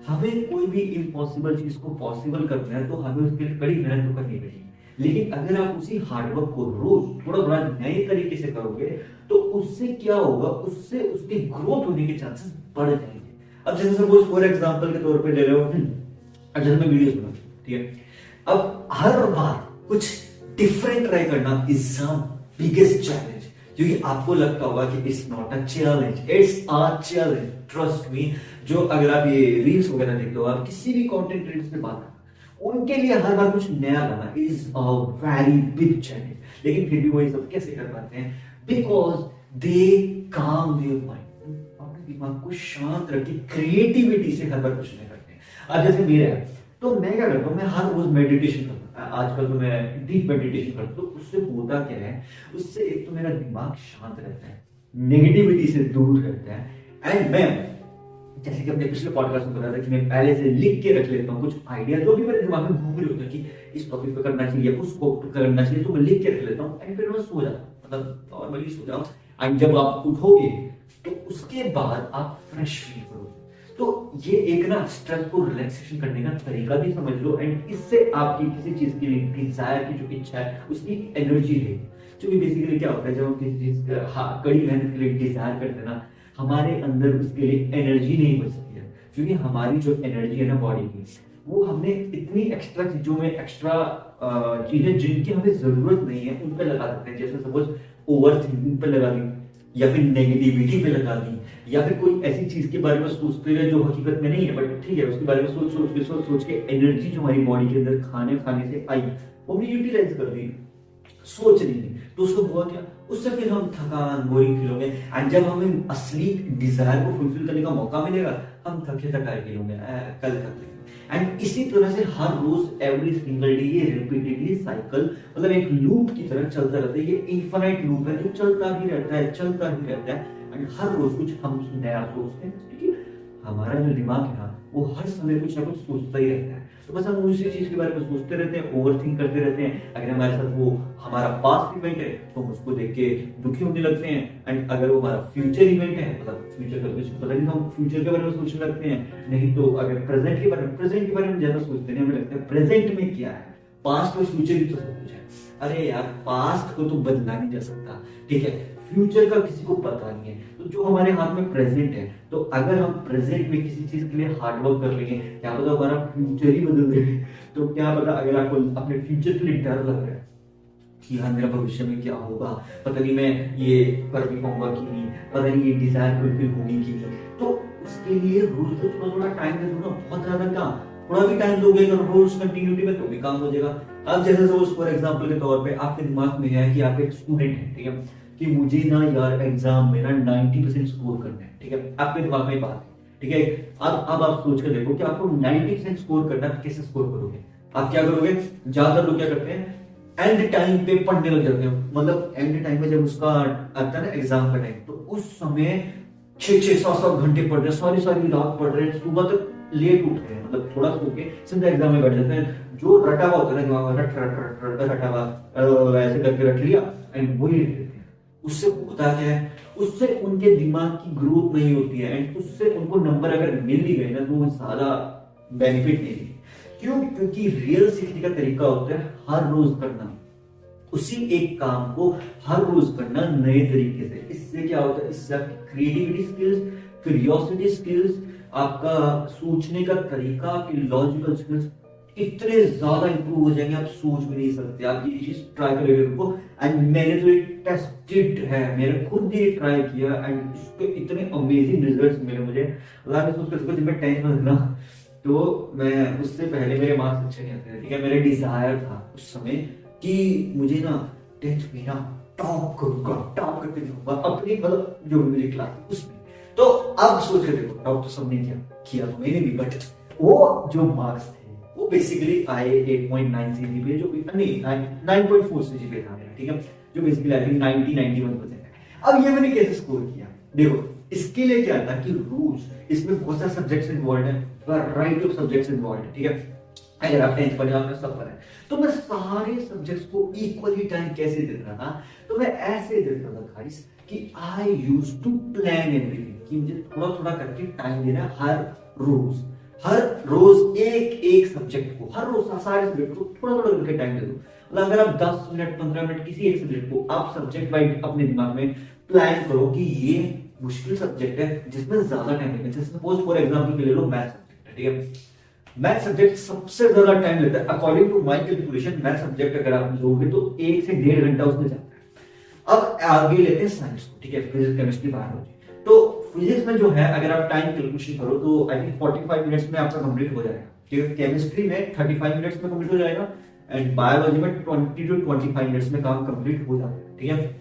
Speaker 1: हमें कोई भी इम्पॉसिबल चीज को पॉसिबल करना है तो हमें उसके लिए कड़ी मेहनत तो करनी पड़ेगी, लेकिन अगर आप उसी हार्डवर्क को रोज थोड़ा थोड़ा नए तरीके से करोगे तो उससे क्या होगा, उससे उसकी ग्रोथ होने के चांसेस बढ़ जाएंगे। अब जैसे सपोज फॉर एग्जांपल के तौर पे ले रहे हो, अब जैसे मैं वीडियोस बनाता हूं, ठीक है, अब हर बार कुछ डिफरेंट ट्राई करना इज द बिगेस्ट चैलेंज, क्योंकि आपको लगता होगा कि it's not a challenge, it's a challenge, trust me. जो अगर आप ये रील्स वगैरह देखते हो, आप किसी भी कंटेंट क्रिएटर्स से बात करना, उनके लिए हर बार कुछ नया लाना is a very big challenge, लेकिन फिर भी वो ये सब कैसे कर पाते हैं? बिकॉज दे काम देयर माइंड, अपने दिमाग को शांत रख के क्रिएटिविटी से हर बार कुछ नहीं करते हैं। अब जैसे मेरा है तो मैं क्या करता हूँ, मैं हर रोज मेडिटेशन करता हूँ। आजकल तो मैं डीप मेडिटेशन करता हूँ। तो उससे होता क्या है, उससे एक तो मेरा दिमाग शांत रहता है, नेगेटिविटी से दूर रहता है। एंड मैं जैसे कि अपने पिछले पॉडकास्ट में बताया था कि मैं पहले से लिख के रख लेता हूँ कुछ आइडिया जो भी मेरे दिमाग में घूम रहे होते हैं कि इस टॉपिक पे करना चाहिए, उसको करना चाहिए, तो मैं लिख के रख लेता हूँ एंड फिर मैं सो जाता हूँ, मतलब नॉर्मली सो जाऊँ। एंड जब आप उठोगे तो उसके बाद आप फ्रेश फील करोगे। तो ये एक ना स्ट्रेस को रिलैक्सेशन करने का तरीका भी समझ लो, एंड इससे आपकी किसी चीज के लिए डिजायर की जो इच्छा है उसकी एनर्जी रहेगी। क्योंकि बेसिकली क्या होता है, जब हम किसी चीज कड़ी मेहनत के लिए डिजायर करते हैं ना, हमारे अंदर उसके लिए एनर्जी नहीं बचती है, क्योंकि हमारी जो एनर्जी है ना बॉडी की, वो हमने इतनी एक्स्ट्रा चीजों में एक्स्ट्रा चीजें जिनकी हमें जरूरत नहीं है उन पे लगा देते हैं। जैसे सपोज ओवर थिंकिंग पे लगा दी, या फिर नेगेटिविटी पे लगा दी, या फिर कोई ऐसी चीज के बारे में सोचते हैं जो हकीकत में नहीं है, बट ठीक है उसके बारे में सोच के एनर्जी जो हमारी बॉडी के अंदर खाने से आई वो हमने यूटिलाइज कर दी, सोच रही थी, तो उसको हुआ क्या, उससे फिर हम थकान बोरिंग फील होंगे। एंड जब हमें असली डिजायर को फुलफिल करने का मौका मिलेगा, हम थके थकाए फील होंगे, कल कर लेंगे। एंड इसी तरह से हर रोज एवरी सिंगल डे ये रिपीटेडली साइकिल, मतलब एक लूप की तरह चलता रहता है। ये इनफाइनाइट लूप है जो चलता ही रहता है। एंड हर रोज कुछ हम नया सोचते हैं, क्योंकि हमारा जो दिमाग है ना वो हर समय कुछ ना कुछ सोचता ही रहता है। तो बस हम उसी चीज के बारे में सोचते रहते हैं, ओवरथिंक करते रहते हैं। अगर हमारे साथ वो हमारा पास्ट इवेंट है तो हम उसको देख के दुखी होने लगते हैं, एंड अगर वो हमारा फ्यूचर इवेंट है, मतलब फ्यूचर का कुछ पता नहीं, तो हम फ्यूचर के बारे में सोचने लगते हैं। नहीं तो अगर प्रेजेंट के बारे में ज्यादा सोचते हैं, हमें लगता है प्रेजेंट में क्या है, पास्ट और फ्यूचर ही तो सब कुछ है। अरे यार, पास्ट को तो बदला नहीं जा सकता, ठीक है, फ्यूचर का किसी को पता नहीं है। तो जो हमारे हाथ में प्रेजेंट है, तो अगर हम प्रेजेंट में किसी चीज के लिए हार्डवर्क कर लेंगे, क्या पता हमारा फ्यूचर ही बदल देंगे। तो क्या पता, अगर आपको अपने फ्यूचर के लिए डर लग रहा है कि यार मेरा भविष्य में क्या होगा, पता नहीं मैं ये कर भी पाऊंगा कि नहीं, पता नहीं ये डिजायर फुलफिल होगी कि नहीं, तो उसके लिए रोज तो थोड़ा थोड़ा टाइम दे दो ना, बहुत ज्यादा काम, थोड़ा भी टाइम दोगे अगर रोज कंटिन्यूटी में तो भी काम हो जाएगा। अब जैसे सपोज फॉर एग्जांपल के तौर पे आपके दिमाग में है कि आप एक स्टूडेंट हैं, ठीक है, कि मुझे ना यार एग्जाम में ना 90% स्कोर करना है, ठीक है, आपके दिमाग में बात है, ठीक है। अब आप सोच कर देखो कि आपको 90% स्कोर करना है, कैसे स्कोर करोगे? आप क्या करोगे? ज्यादातर लोग क्या करते हैं, एंड टाइम पे पढ़ने लग जाते हैं। मतलब एंड टाइम पे जब उसका आता है ना एग्जाम का टाइम, तो उस समय 6-6 7-7 घंटे पढ़ रहे हैं, सारी सारी रात पढ़ रहे हैं, सुबह तक लेट उठ रहे हैं, मतलब थोड़ा सो के सीधा एग्जाम में बैठ जाते हैं। जो रटा हुआ होता है ना दिमाग में, रट रट रट रट रटा हुआ ऐसे करके रट लिया एंड वही लिख देते हैं। उससे होता क्या है, उससे उनके दिमाग की ग्रोथ नहीं होती है, एंड उससे उनको नंबर अगर मिल भी गए ना तो वो ज्यादा बेनिफिट नहीं है। क्यों? क्योंकि रियल सीखने का तरीका होता है हर रोज करना, उसी एक काम को हर रोज करना नए तरीके से। इससे क्या होता है, इससे आपकी क्रिएटिविटी स्किल्स, क्यूरियोसिटी स्किल्स, आपका सोचने का तरीका, आपकी लॉजिकल स्किल्स इतने ज्यादा इंप्रूव हो जाएंगे, आप सोच भी नहीं सकते। आप ये चीज ट्राई करेंगे उनको, एंड मैंने तो ये टेस्टेड है, मैंने खुद ये ट्राई किया एंड इसके इतने अमेजिंग रिजल्ट्स मिले मुझे। अगर सोच कर जब मैं 10th में था तो मैं उससे पहले मेरे मार्क्स अच्छे नहीं आते थे, ठीक है। मेरा डिजायर था उस समय कि मुझे ना 10th में ना टॉप करूंगा, टॉप करके दिखाऊंगा अपनी, मतलब जो भी मेरी क्लास उसमें। तो अब सोच के देखो, टॉप तो सबने किया तो मैंने भी, बट वो जो मार्क्स थे वो बेसिकली आए 8.9 सीजीपीए, जो नहीं 9.4 सीजीपीए था मेरा, ठीक है, जो बेसिकली आई थिंक 91% है। अब ये मैंने कैसे स्कोर किया? देखो, इसके लिए क्या था कि रोज इसमें बहुत सारे सब्जेक्ट्स इन्वॉल्व है, वैरायटी ऑफ सब्जेक्ट्स इन्वॉल्व है, ठीक है। अगर आप 10th पढ़े, आपने सब पढ़ा है, तो मैं सारे सब्जेक्ट्स को इक्वली टाइम कैसे देता था? तो मैं ऐसे देता था गाइस कि I used to plan everything, कि मुझे थोड़ा थोड़ा करके टाइम देना हर रोज एक सब्जेक्ट को, हर रोज सारे सब्जेक्ट को थोड़ा थोड़ा करके टाइम दे दो। मतलब अगर आप 10 मिनट 15 मिनट किसी एक सब्जेक्ट को आप सब्जेक्ट वाइज अपने दिमाग में प्लान करो कि ये मुश्किल सब्जेक्ट है जिसमें ज्यादा टाइम लगेगा। जैसे सपोज फॉर एग्जांपल के ले लो मैथ सब्जेक्ट है, ठीक है। मैथ सब्जेक्ट सबसे ज्यादा टाइम लेता है according to my calculation. Math subject अगर आप लोगे तो 1 से 1.5 घंटा उसमें जाता है। अब आगे लेते हैं साइंस को, ठीक है, फिजिक्स केमिस्ट्री बायोलॉजी। तो फिजिक्स में जो है अगर आप टाइम कैलकुलेशन करो तो आई थिंक 45 मिनट्स में आपका कंप्लीट हो जाएगा, ठीक है। केमिस्ट्री में 35 मिनट्स में कंप्लीट हो जाएगा, एंड बायोलॉजी में 20 to 25 मिनट्स में काम कंप्लीट हो जाता है, ठीक है।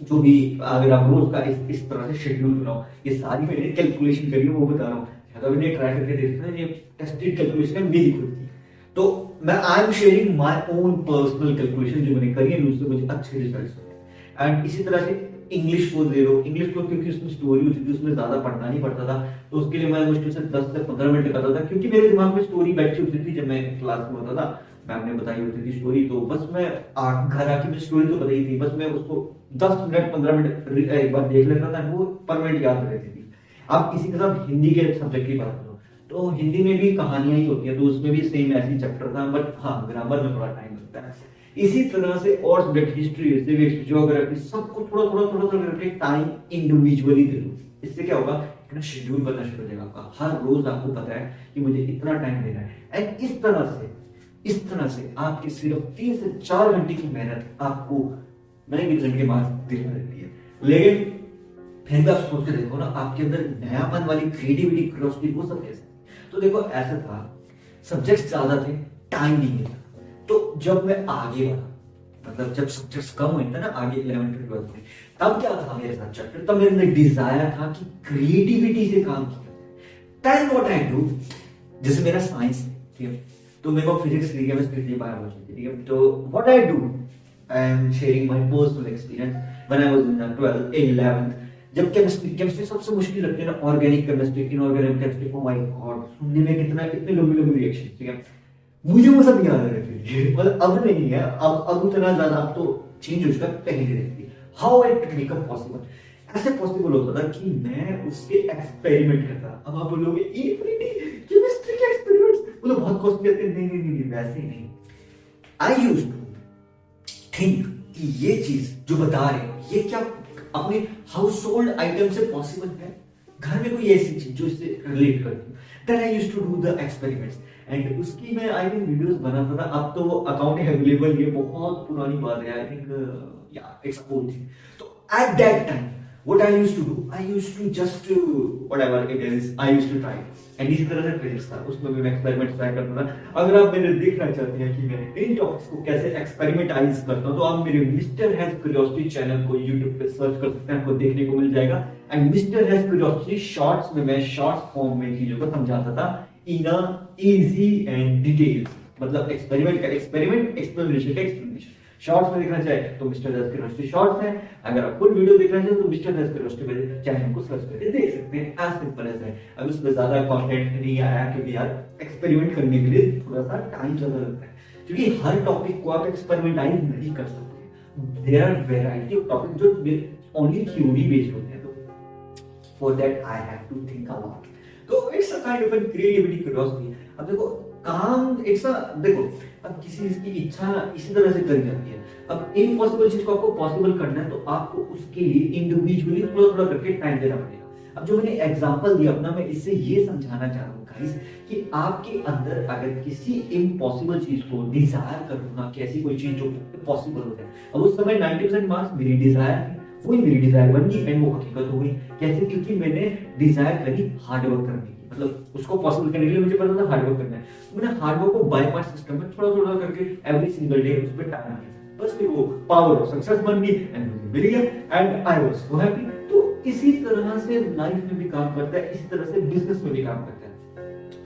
Speaker 1: जो भी अगर आप रोज का इस तरह से शेड्यूल बनाओ, ये सारी मैंने कैलकुलेशन करी है वो बता रहा हूँ, अगर मैंने ट्राई करके देखा है, ये टेस्टेड कैलकुलेशन है मेरी खुद की। तो मैं I am sharing my own personal calculation जो मैंने करी है, उससे मुझे अच्छे रिजल्ट्स मिले। एंड इसी तरह से इंग्लिश को ले लो, इंग्लिश को क्योंकि उसमें स्टोरी होती थी, उसमें ज्यादा पढ़ना नहीं पड़ता था, तो उसके लिए मैं मुश्किल से 10 से 15 मिनट करता था, क्योंकि मेरे दिमाग में स्टोरी बैठी होती थी। जब मैं क्लास में होता था, मैम ने बताई होती थी स्टोरी, तो बस मैं घर आके मुझे स्टोरी तो बताई थी, बस मैं उसको 10 मिनट 15 मिनट एक बार देख लेता था, वो परमानेंट याद रहती थी। आप इसी के साथ हिंदी के सब्जेक्ट की बात करो तो हिंदी में भी कहानियां ही होती है, तो उसमें भी सेम ऐसी चैप्टर था, बट हाँ ग्रामर में थोड़ा टाइम लगता है। इसी तरह से और सब्जेक्ट हिस्ट्री, सिविक्स, ज्योग्राफी, सबको थोड़ा थोड़ा थोड़ा थोड़ा करके टाइम इंडिविजुअली दे दो। इससे क्या होगा, इतना शेड्यूल बनना शुरू हो जाएगा आपका। हर रोज आपको पता है कि मुझे इतना टाइम देना है, एंड इस तरह से आपके सिर्फ 3 से 4 घंटे की मेहनत आपको 9 घंटे के बाद दिखा देती है। लेकिन फिर भी आप सोच के देखो ना, आपके अंदर नयापन वाली क्रिएटिविटी, क्यूरियोसिटी, वो सब कैसे? तो देखो ऐसा था, सब्जेक्ट्स ज्यादा थे, टाइम नहीं मिला। तो जब मैं आगे बढ़ा, मतलब जब सब्जेक्ट्स कम हुए थे ना आगे 11th 12th में, तब क्या था मेरे साथ चैप्टर, तब मेरे अंदर डिजायर था कि क्रिएटिविटी से काम किया। देन व्हाट आई डू, जैसे मेरा साइंस है, ठीक है, तो मेरे को फिजिक्स, केमिस्ट्री, बायोलॉजी, ठीक है। तो what I do, I am sharing my personal experience when I was in 12th 11th। जब केमिस्ट्री सबसे मुश्किल लगती है ना, organic chemistry, inorganic chemistry, oh my God, सुनने में कितना इतने लंबी रिएक्शन, ठीक है। मुझे वो सब याद रहती, मतलब अब नहीं है, अब उतना ज्यादा अब तो चेंज हो चुका है, पहले रहती। How it become possible? ऐसे पॉसिबल होता था कि मैं उसके एक्सपेरिमेंट करता। अब आप बोलोगे केमिस्ट्री के एक्सपेरिमेंट्स मतलब बहुत कॉस्टली होते हैं, नहीं वैसे नहीं। आई यूज्ड टू थिंक कि ये चीज जो बता रहे हैं ये क्या अपने हाउस होल्ड आइटम से पॉसिबल है, घर में कोई ऐसी चीज जो इससे रिलेट करती है। Then I used to do the experiments, and उसकी मैं आई थिंक वीडियोस बनाता था। अब तो वो अकाउंट अवेलेबल, ये बहुत पुरानी बात है, आई थिंक या इट्स ओल्ड थिंग। तो at that time what I used to do, I used to just whatever it is, I used to try. And इसी तरह से फिजिक्स था, उसमें भी मैं एक्सपेरिमेंट ट्राई करता था। अगर आप मेरे देखना चाहते हैं कि मैं इन टॉपिक्स को कैसे एक्सपेरिमेंटाइज करता हूं, तो आप मेरे मिस्टर हैज क्यूरियोसिटी चैनल को यूट्यूब पे सर्च कर सकते हैं, आपको देखने को मिल जाएगा। And mister has curiosity shorts में मैं शॉर्ट्स फॉर्म में चीजों को समझाता था इन अ इजी एंड डिटेल, मतलब एक्सपेरिमेंट का एक्सपेरिमेंट, एक्सप्लेनेशन का एक्सप्लेनेशन। शॉर्ट्स में देखना चाहे तो मिस्टर हैज क्यूरियोसिटी शॉर्ट्स है, अगर आप फुल वीडियो देखना चाहे तो मिस्टर हैज क्यूरियोसिटी पे चैनल को सर्च करके देख सकते हैं। एज सिंपल एज है। अब उसमें ज्यादा कंटेंट नहीं आया क्योंकि यार एक्सपेरिमेंट करने के लिए थोड़ा सा टाइम ज्यादा लगता है, क्योंकि हर टॉपिक को आप एक्सपेरिमेंटाइज नहीं कर सकते। There are variety of topic जो ओनली थ्योरी बेस्ड होते हैं, तो for that I have to think a lot. तो it's a kind of creativity, curiosity. अब देखो काम इट्स अ, देखो अब किसी की इच्छा इसी तरह से करी जाती है। अब इम्पॉसिबल चीज को आपको पॉसिबल करना है, तो आपको उसके लिए इंडिविजुअली थोड़ा थोड़ा करके टाइम देना पड़ेगा। अब जो मैंने एग्जांपल दिया अपना, मैं इससे ये समझाना चाह रहा हूँ गाइस कि आपके अंदर अगर किसी इम्पॉसिबल चीज को डिजायर करो ना, कि ऐसी कोई चीज जो पॉसिबल हो जाए। अब उस समय 90% मार्क्स मेरी डिजायर थी, वही मेरी डिजायर बन गई एंड वो हकीकत हो गई। कैसे? क्योंकि मैंने डिजायर करी हार्ड वर्क करने की, मतलब उसको पॉसिबल करने के लिए मुझे पता था हार्ड वर्क करना है। मैंने हार्ड वर्क को बाय पार्ट सिस्टम में थोड़ा थोड़ा करके एवरी सिंगल डे उस पर टाइम दिया, बस फिर वो पावर ऑफ सक्सेस बन गई एंड मुझे मिल गया and I was so happy. तो इसी तरह से लाइफ में भी काम करता है, इसी तरह से बिजनेस में भी काम करता है।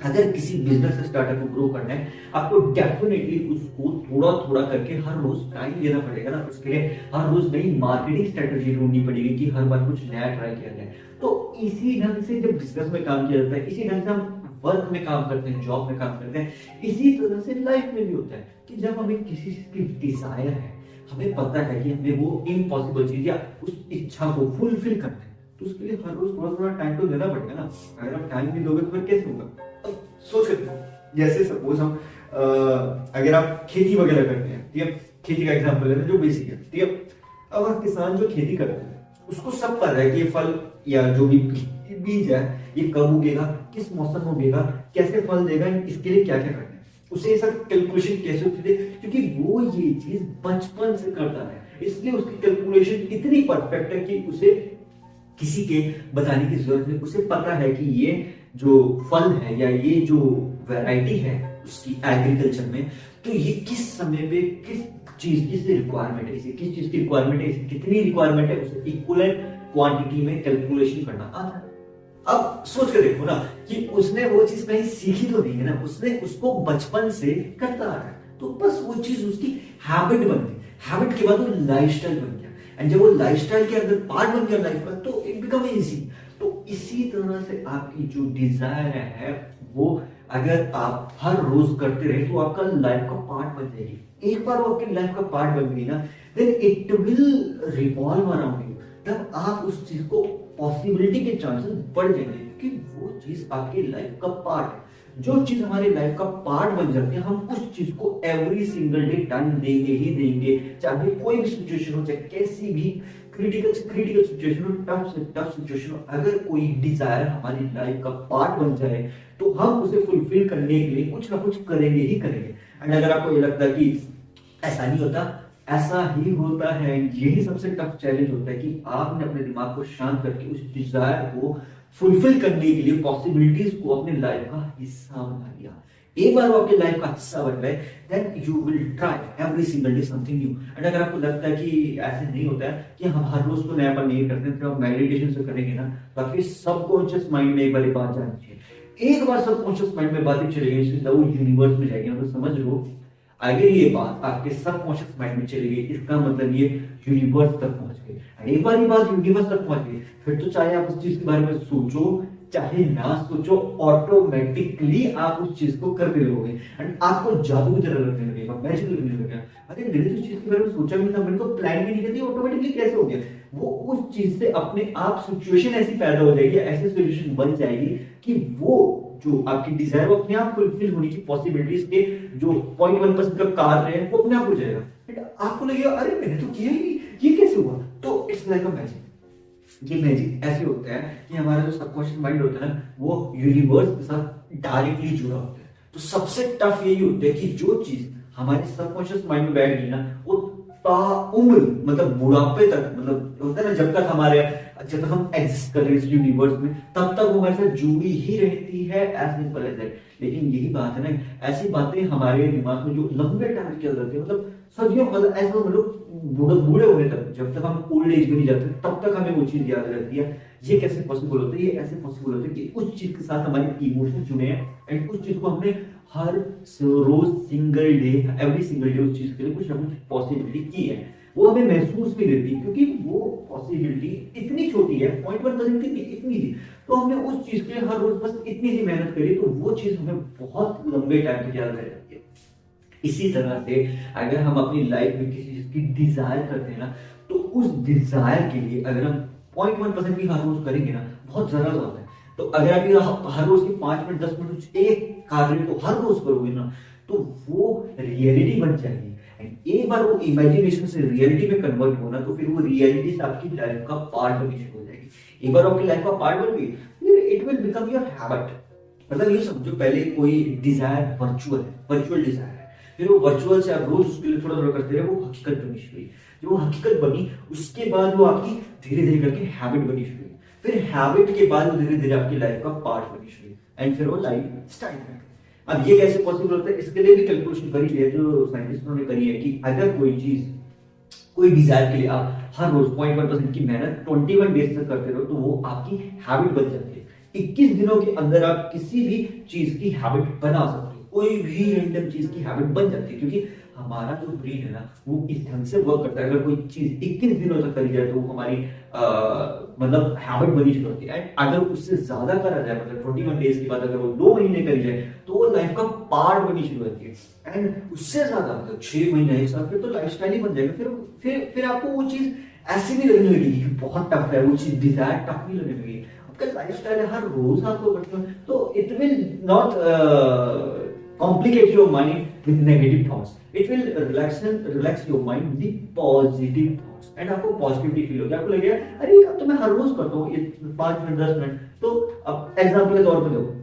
Speaker 1: अगर किसी बिजनेस स्टार्टअप को ग्रो करना है, आपको डेफिनेटली उसको थोड़ा थोड़ा करके हर रोज टाइम देना पड़ेगा ना। उसके लिए हर रोज नई मार्केटिंग स्ट्रेटजी ढूंढनी पड़ेगी कि हर बार कुछ नया ट्राई किया जाए। तो इसी ढंग से जब बिजनेस में काम किया जाता है, इसी ढंग से हम वर्क में काम करते हैं, जॉब में काम करते हैं, इसी तरह से लाइफ में भी होता है कि जब हमें किसी चीज की डिजायर है, हमें पता है कि हमें वो इम्पॉसिबल चीज या उस इच्छा को फुलफिल करना है, तो उसके लिए हर रोज थोड़ा थोड़ा टाइम तो देना पड़ेगा ना। अगर आप टाइम नहीं दोगे तो फिर कैसे होगा? सोच सकते हो, जैसे सपोज हम अगर आप खेती वगैरह करते हैं, ठीक है, खेती का एग्जांपल लेते हैं जो बेसिक है, ठीक है। अब किसान जो खेती करते हैं उसको सब पता है कि ये फल या जो भी बीज है ये कब उगेगा, किस मौसम में उगेगा, कैसे फल देगा, इसके लिए क्या क्या करना है, उसे ये सब कैलकुलेशन कैसे होती है, क्योंकि वो ये चीज बचपन से करता है, इसलिए उसकी कैलकुलेशन इतनी परफेक्ट है कि उसे किसी के बताने की जरूरत नहीं। उसे पता है कि ये जो फल है या ये जो वैरायटी है उसकी एग्रीकल्चर में, तो ये किस समय पे किस चीज की रिक्वायरमेंट है, इसे किस चीज की रिक्वायरमेंट है, इसे कितनी रिक्वायरमेंट है, उसे इक्विवेलेंट क्वांटिटी में कैलकुलेशन करना आता है। अब सोच कर देखो ना कि उसने वो चीज कहीं सीखी तो नहीं है ना, उसने उसको बचपन से करता आ रहा है, तो बस वो चीज उसकी हैबिट बन गई। हैबिट के बाद वो लाइफस्टाइल बन गया, एंड जब वो लाइफस्टाइल के अंदर पार्ट बन गया लाइफ का, तो इट बिकम इजी। तो इसी तरह से आपकी जो डिजायर है वो अगर आप हर रोज करते रहे तो आपका लाइफ का पार्ट बन जाएगी। एक बार वो आपकी लाइफ का पार्ट बन गई ना, then it will revolve around you. तब आप उस चीज को पॉसिबिलिटी के चांसेस बढ़ जाएंगे, क्योंकि वो चीज आपकी लाइफ का पार्ट है। जो चीज हमारी लाइफ का पार्ट बन जाती है, हम उस चीज को एवरी सिंगल डे टाइम देंगे ही देंगे, चाहे कोई भी सिचुएशन हो, चाहे कैसी भी क्रिटिकल सिचुएशन हो, टफ से टफ सिचुएशन हो। अगर कोई डिजायर हमारी लाइफ का पार्ट बन जाए तो हम उसे फुलफिल करने के लिए कुछ ना कुछ करेंगे ही करेंगे। एंड अगर आपको ये लगता है कि ऐसा नहीं होता, ऐसा ही होता है। यही सबसे टफ चैलेंज होता है कि आपने अपने दिमाग को शांत करके उस डिजायर को फुलफिल करने के लिए पॉसिबिलिटीज को अपने लाइफ का हिस्सा बना लिया। एक बार वो आपके लाइफ का हिस्सा बन गए, then you will try every single day something new. And अगर आपको लगता है कि ऐसे नहीं होता है कि हम हर रोज को नयापन नहीं करते, तो आप मेडिटेशन से करेंगे ना, तो आपके सबकॉन्शियस माइंड में एक बार बात जानी चाहिए। एक बार सबकॉन्शियस माइंड में बातें चली गई, सीधा वो यूनिवर्स में जाएगी। मतलब समझ लो, अगर ये बात आपके सबकॉन्शियस माइंड में चली गई, इसका मतलब ये यूनिवर्स तक पहुंच गई। एक बार ये बात यूनिवर्स तक पहुंच गई, फिर तो चाहे आप उस चीज के बारे में सोचो चाहे ना सोचो, ऑटोमेटिकली आप उस चीज को करते रहोगे एंड आपको जादू की तरह लगने लगेगा, मैजिक लगने लगेगा। अरे मैंने तो उस चीज के बारे में सोचा भी नहीं था, मैंने तो प्लान भी नहीं किया, ऑटोमेटिकली कैसे हो गया? वो उस चीज से अपने आप सिचुएशन ऐसी पैदा हो जाएगी, ऐसी सिचुएशन बन जाएगी कि वो जो आपकी डिजायर वो अपने आप फुलफिल होने की पॉसिबिलिटीज के जो 0.1% का कार्य है वो अपने आप हो जाएगा। आपको लगेगा अरे मैंने तो किया ही, ये कैसे हुआ? तो इट्स लाइक अ मैजिक। ये मैजिक ऐसे होता है कि हमारा जो सबकॉन्शियस माइंड होता है ना, वो यूनिवर्स के साथ डायरेक्टली जुड़ा होता है। तो सबसे टफ यही होता है कि जो चीज हमारे सबकॉन्शियस माइंड में बैठ गई ना, वो ताउम्र मतलब बुढ़ापे तक, मतलब होता है ना, जब तक जब तक हम एग्जिस्ट कर रहे हैं इस यूनिवर्स में, तब तक वो हमारे साथ जुड़ी ही रहती है, एज सिंपल एज दैट। लेकिन यही बात है ना, ऐसी बातें हमारे दिमाग में जो लंबे टाइम के चल रही है, मतलब सदियों, मतलब ऐसा मतलब बूढ़े होने तक, जब तक हम ओल्ड एज में नहीं जाते तब तक हमें वो चीज याद रहती है। ये कैसे पॉसिबल होता है? ये ऐसे पॉसिबल होता है कि उस चीज के साथ हमारे इमोशन जुड़े हैं, एंड उस चीज को हमने हर रोज single day, every single day उस चीज के लिए कुछ ना कुछ पॉसिबिलिटी की है। वो हमें महसूस भी देती है, क्योंकि वो पॉसिबिलिटी इतनी छोटी है, 0.1% की इतनी थी, तो हमने उस चीज के लिए हर रोज बस इतनी सी मेहनत करी, तो वो चीज हमें बहुत लंबे टाइम तक याद रह जाती है। इसी तरह से अगर हम अपनी लाइफ में किसी चीज की डिजायर करते हैं ना, तो उस डिजायर के लिए अगर हम 0.1% भी हर रोज करेंगे ना, बहुत जरूरत होता है। तो अगर आप ये हर रोज की 5 मिनट 10 मिनट एक कार्य को हर रोज करोगे ना, तो वो रियलिटी बन जाएगी। एंड एक बार वो इमेजिनेशन से रियलिटी में कन्वर्ट होना, तो फिर वो रियलिटी से आपकी लाइफ का पार्ट बननी शुरू हो जाएगी। एक बार आपकी लाइफ का पार्ट बन गई, फिर it will become your habit. मतलब ये समझो, पहले कोई डिजायर वर्चुअल डिजायर है, फिर वो वर्चुअल से आप रोज उसके लिए थोड़ा थोड़ा करते रहे, वो हकीकत बनी शुरू हुई। जो वो हकीकत बनी, उसके बाद वो आपकी धीरे धीरे करके हैबिट बनी शुरू हुई, फिर हैबिट के बाद वो धीरे धीरे आपकी लाइफ का पार्ट बनी शुरू हुई, एंड फिर वो लाइफ स्टाइल है। अब ये कैसे पॉसिबल होता है? इसके लिए भी कैलकुलेशन करी है, जो साइंटिस्टों ने करी है, कि अगर कोई चीज, कोई डिजायर के लिए आप हर रोज 0.1% की मेहनत 21 डेज तक करते रहो, तो वो आपकी हैबिट बन जाती है। 21 दिनों के अंदर आप किसी भी चीज की हैबिट बना सकते हो, कोई भी रैंडम चीज की हैबिट बन जाती है, क्योंकि हमारा जो ब्रेन है ना, वो इस ढंग से वर्क करता है। अगर कोई चीज 21 दिनों तक करी जाए, तो वो हमारी मतलब हैबिट बनी शुरू होती है। एंड अगर उससे ज्यादा करा जाए, मतलब 21 डेज के बाद अगर वो 2 महीने करी जाए, तो वो लाइफ का पार्ट बनी शुरू होती है। एंड उससे ज्यादा मतलब 6 महीने, एक साल, फिर तो लाइफस्टाइल ही बन जाएगा। फिर आपको वो चीज ऐसी भी लगने लगेगी कि बहुत टफ है, वो चीज डिजायर टफ नहीं लगने लगेगी। आपका लाइफस्टाइल है, हर रोज आपको करते हो, तो it will not complicate your mind with negative thoughts. It will relax your mind with the positive thoughts. And आपको पॉजिटिविटी फील होगी, आपको लगेगा अरे अब तो मैं हर रोज करता हूँ ये 5 मिनट 10 मिनट। तो अब एग्जांपल के तौर पे देखो,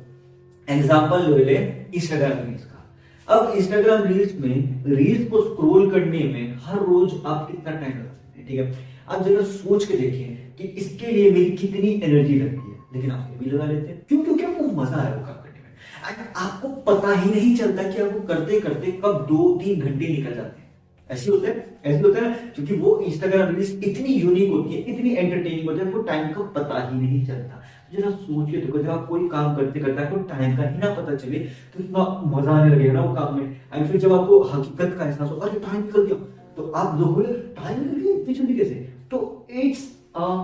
Speaker 1: एग्जांपल ले ले इंस्टाग्राम रील्स का। अब इंस्टाग्राम रील्स में, रील्स को स्क्रॉल करने में हर रोज आप कितना टाइम लगाते हैं? ठीक है, आप जरा सोच के देखिए कि इसके लिए मेरी कितनी एनर्जी लगती है, लेकिन आप ये भी लगा लेते हैं। क्यों? क्योंकि आपको मजा आया वो आपको पता ही नहीं चलता कि आपको करते करते कब 2-3 घंटे निकल जाते हैं। ऐसे होता है ना, क्योंकि वो इंस्टाग्राम रील्स इतनी यूनिक होती है, इतनी एंटरटेनिंग होती है, आपको टाइम का पता ही नहीं चलता। जरा सोचिए, देखो जब आप कोई काम करते करते आपको टाइम का ही ना पता चले, तो इतना मजा आने लगेगा ना वो काम में। एंड फिर जब आपको हकीकत का एहसास हो, अरे टाइम निकल गया, तो आप देखोगे टाइम निकल गया इतनी जल्दी कैसे? तो इट्स अ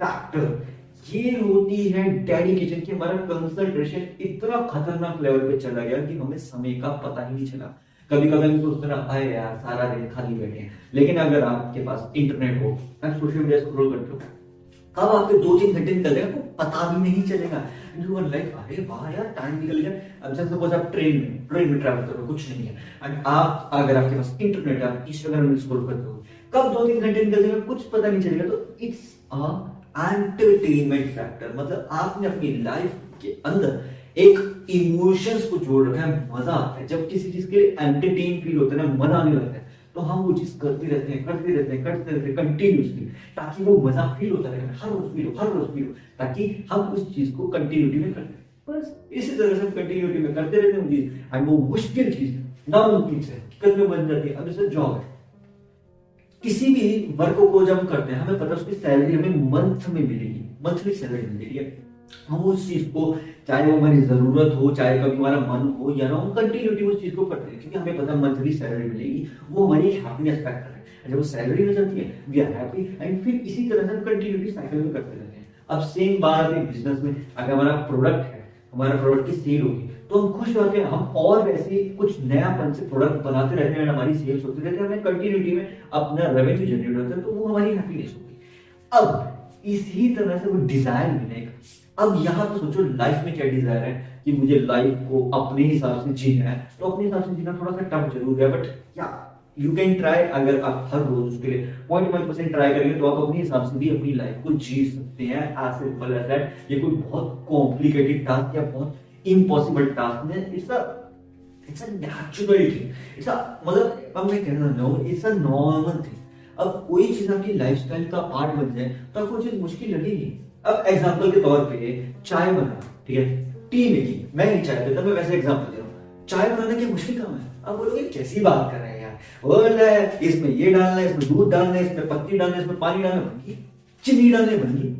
Speaker 1: फैक्टर, ये होती है डेडिकेशन, कि हमारा कंसंट्रेशन इतना खतरनाक लेवल पे चला गया कि हमें समय का पता ही नहीं चला। कभी कभी हम सोचते हैं अरे यार सारा दिन खाली बैठे हैं, लेकिन अगर आपके पास इंटरनेट हो, आप सोशल मीडिया स्क्रॉल करते हो, कब आपके 2-3 घंटे निकल जाएगा आपको पता भी नहीं चलेगा। यू आर लाइक अरे वाह यार टाइम निकल गया। अब जैसे सपोज आप ट्रेन में ट्रैवल कर रहे हो, कुछ नहीं है, एंड आप अगर आपके पास इंटरनेट, आप इंस्टाग्राम में स्क्रॉल करते हो, कब 2-3 घंटे निकल जाएगा कुछ पता नहीं चलेगा। तो इट्स अ एंटरटेनमेंट फैक्टर, मतलब आपने अपनी लाइफ के अंदर एक इमोशंस को जोड़ रखा है, मजा आता है। जब किसी चीज के लिए एंटरटेन फील होता है ना, मजा आने लगता है, तो हम वो चीज करते रहते हैं कंटिन्यूसली, ताकि वो मजा फील होता रहे, हर रोज फील हो, ताकि हम उस चीज को कंटिन्यूटी में करते हैं। बस इसी तरह से हम कंटिन्यूटी में करते रहते हैं वो चीज, एंड वो मुश्किल चीज नामुमकिन से हकीकत में बन जाती है। अब जैसे जॉब है, किसी भी वर्क को जब हम करते हैं, हमें पता है उसकी सैलरी हमें मंथ में मिलेगी, मंथली सैलरी मिलेगी है। हम उस चीज को, चाहे वो हमारी जरूरत हो, चाहे कभी हमारा मन हो या ना, हम कंटिन्यूटी उस चीज को करते हैं, क्योंकि हमें पता है मंथली सैलरी मिलेगी, वो हमारी हैप्पीनेस फैक्टर है। जब वो सैलरी मिल जाती है, वी आर हैप्पी, एंड फिर इसी तरह से हम कंटिन्यूटी साइकिल में करते रहते हैं। अब सेम बात है बिजनेस में, अगर हमारा प्रोडक्ट है, हमारा प्रोडक्ट की सेल होगी, तो हम खुश होते हैं, हम और वैसे कुछ नयापन से प्रोडक्ट बनाते रहते हैं, हमारी सेल्स होती रहती है, हमें कंटिन्यूटी में अपना रेवेन्यू जनरेट होता है, तो वो हमारी हैप्पीनेस होगी। अब इसी तरह से वो डिजायर मिलेगा। अब यहाँ पे सोचो लाइफ में क्या डिजायर है, कि मुझे लाइफ को अपने हिसाब से जीना है, तो अपने हिसाब से जीना थोड़ा सा टफ जरूर है, बट या यू कैन ट्राई। अगर आप हर रोज उसके लिए 0.1% ट्राई करेंगे, तो आप अपने हिसाब से भी अपनी लाइफ को जी सकते हैं, एज सिंपल एज दैट। ये कोई बहुत कॉम्प्लिकेटेड टास्क या बहुत इम्पॉसिबल टास्क नहीं, it's a natural thing, it's a, मतलब अब मैं कहना चाहूँ, इट्स अ नॉर्मल थिंग। अब कोई चीज आपकी लाइफस्टाइल का पार्ट बन जाए तो आपको चीज मुश्किल लगेगी। अब एग्जाम्पल के तौर पे चाय बनाना, ठीक है, टी मेकिंग, मैं नहीं चाय पीता, मैं वैसे एग्जाम्पल दे रहा हूँ। चाय बनाना क्या मुश्किल काम है? अब बोलोगे कैसी बात कर रहे हैं यार, बोल रहा है इसमें ये डालना है, इसमें दूध डालना है, इसमें पत्ती डालना है, इसमें पानी डालना, बन चीनी डालने बन गई।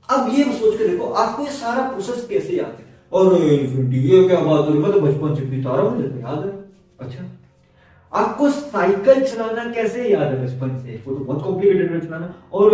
Speaker 1: अब ये सोच के देखो आपको ये सारा प्रोसेस कैसे याद है? और ये क्या बात हो रही, मतलब बचपन से पीता रहा हूँ, याद है। अच्छा, आपको साइकिल चलाना कैसे याद है बचपन से? वो तो बहुत कॉम्प्लिकेटेड है चलाना। और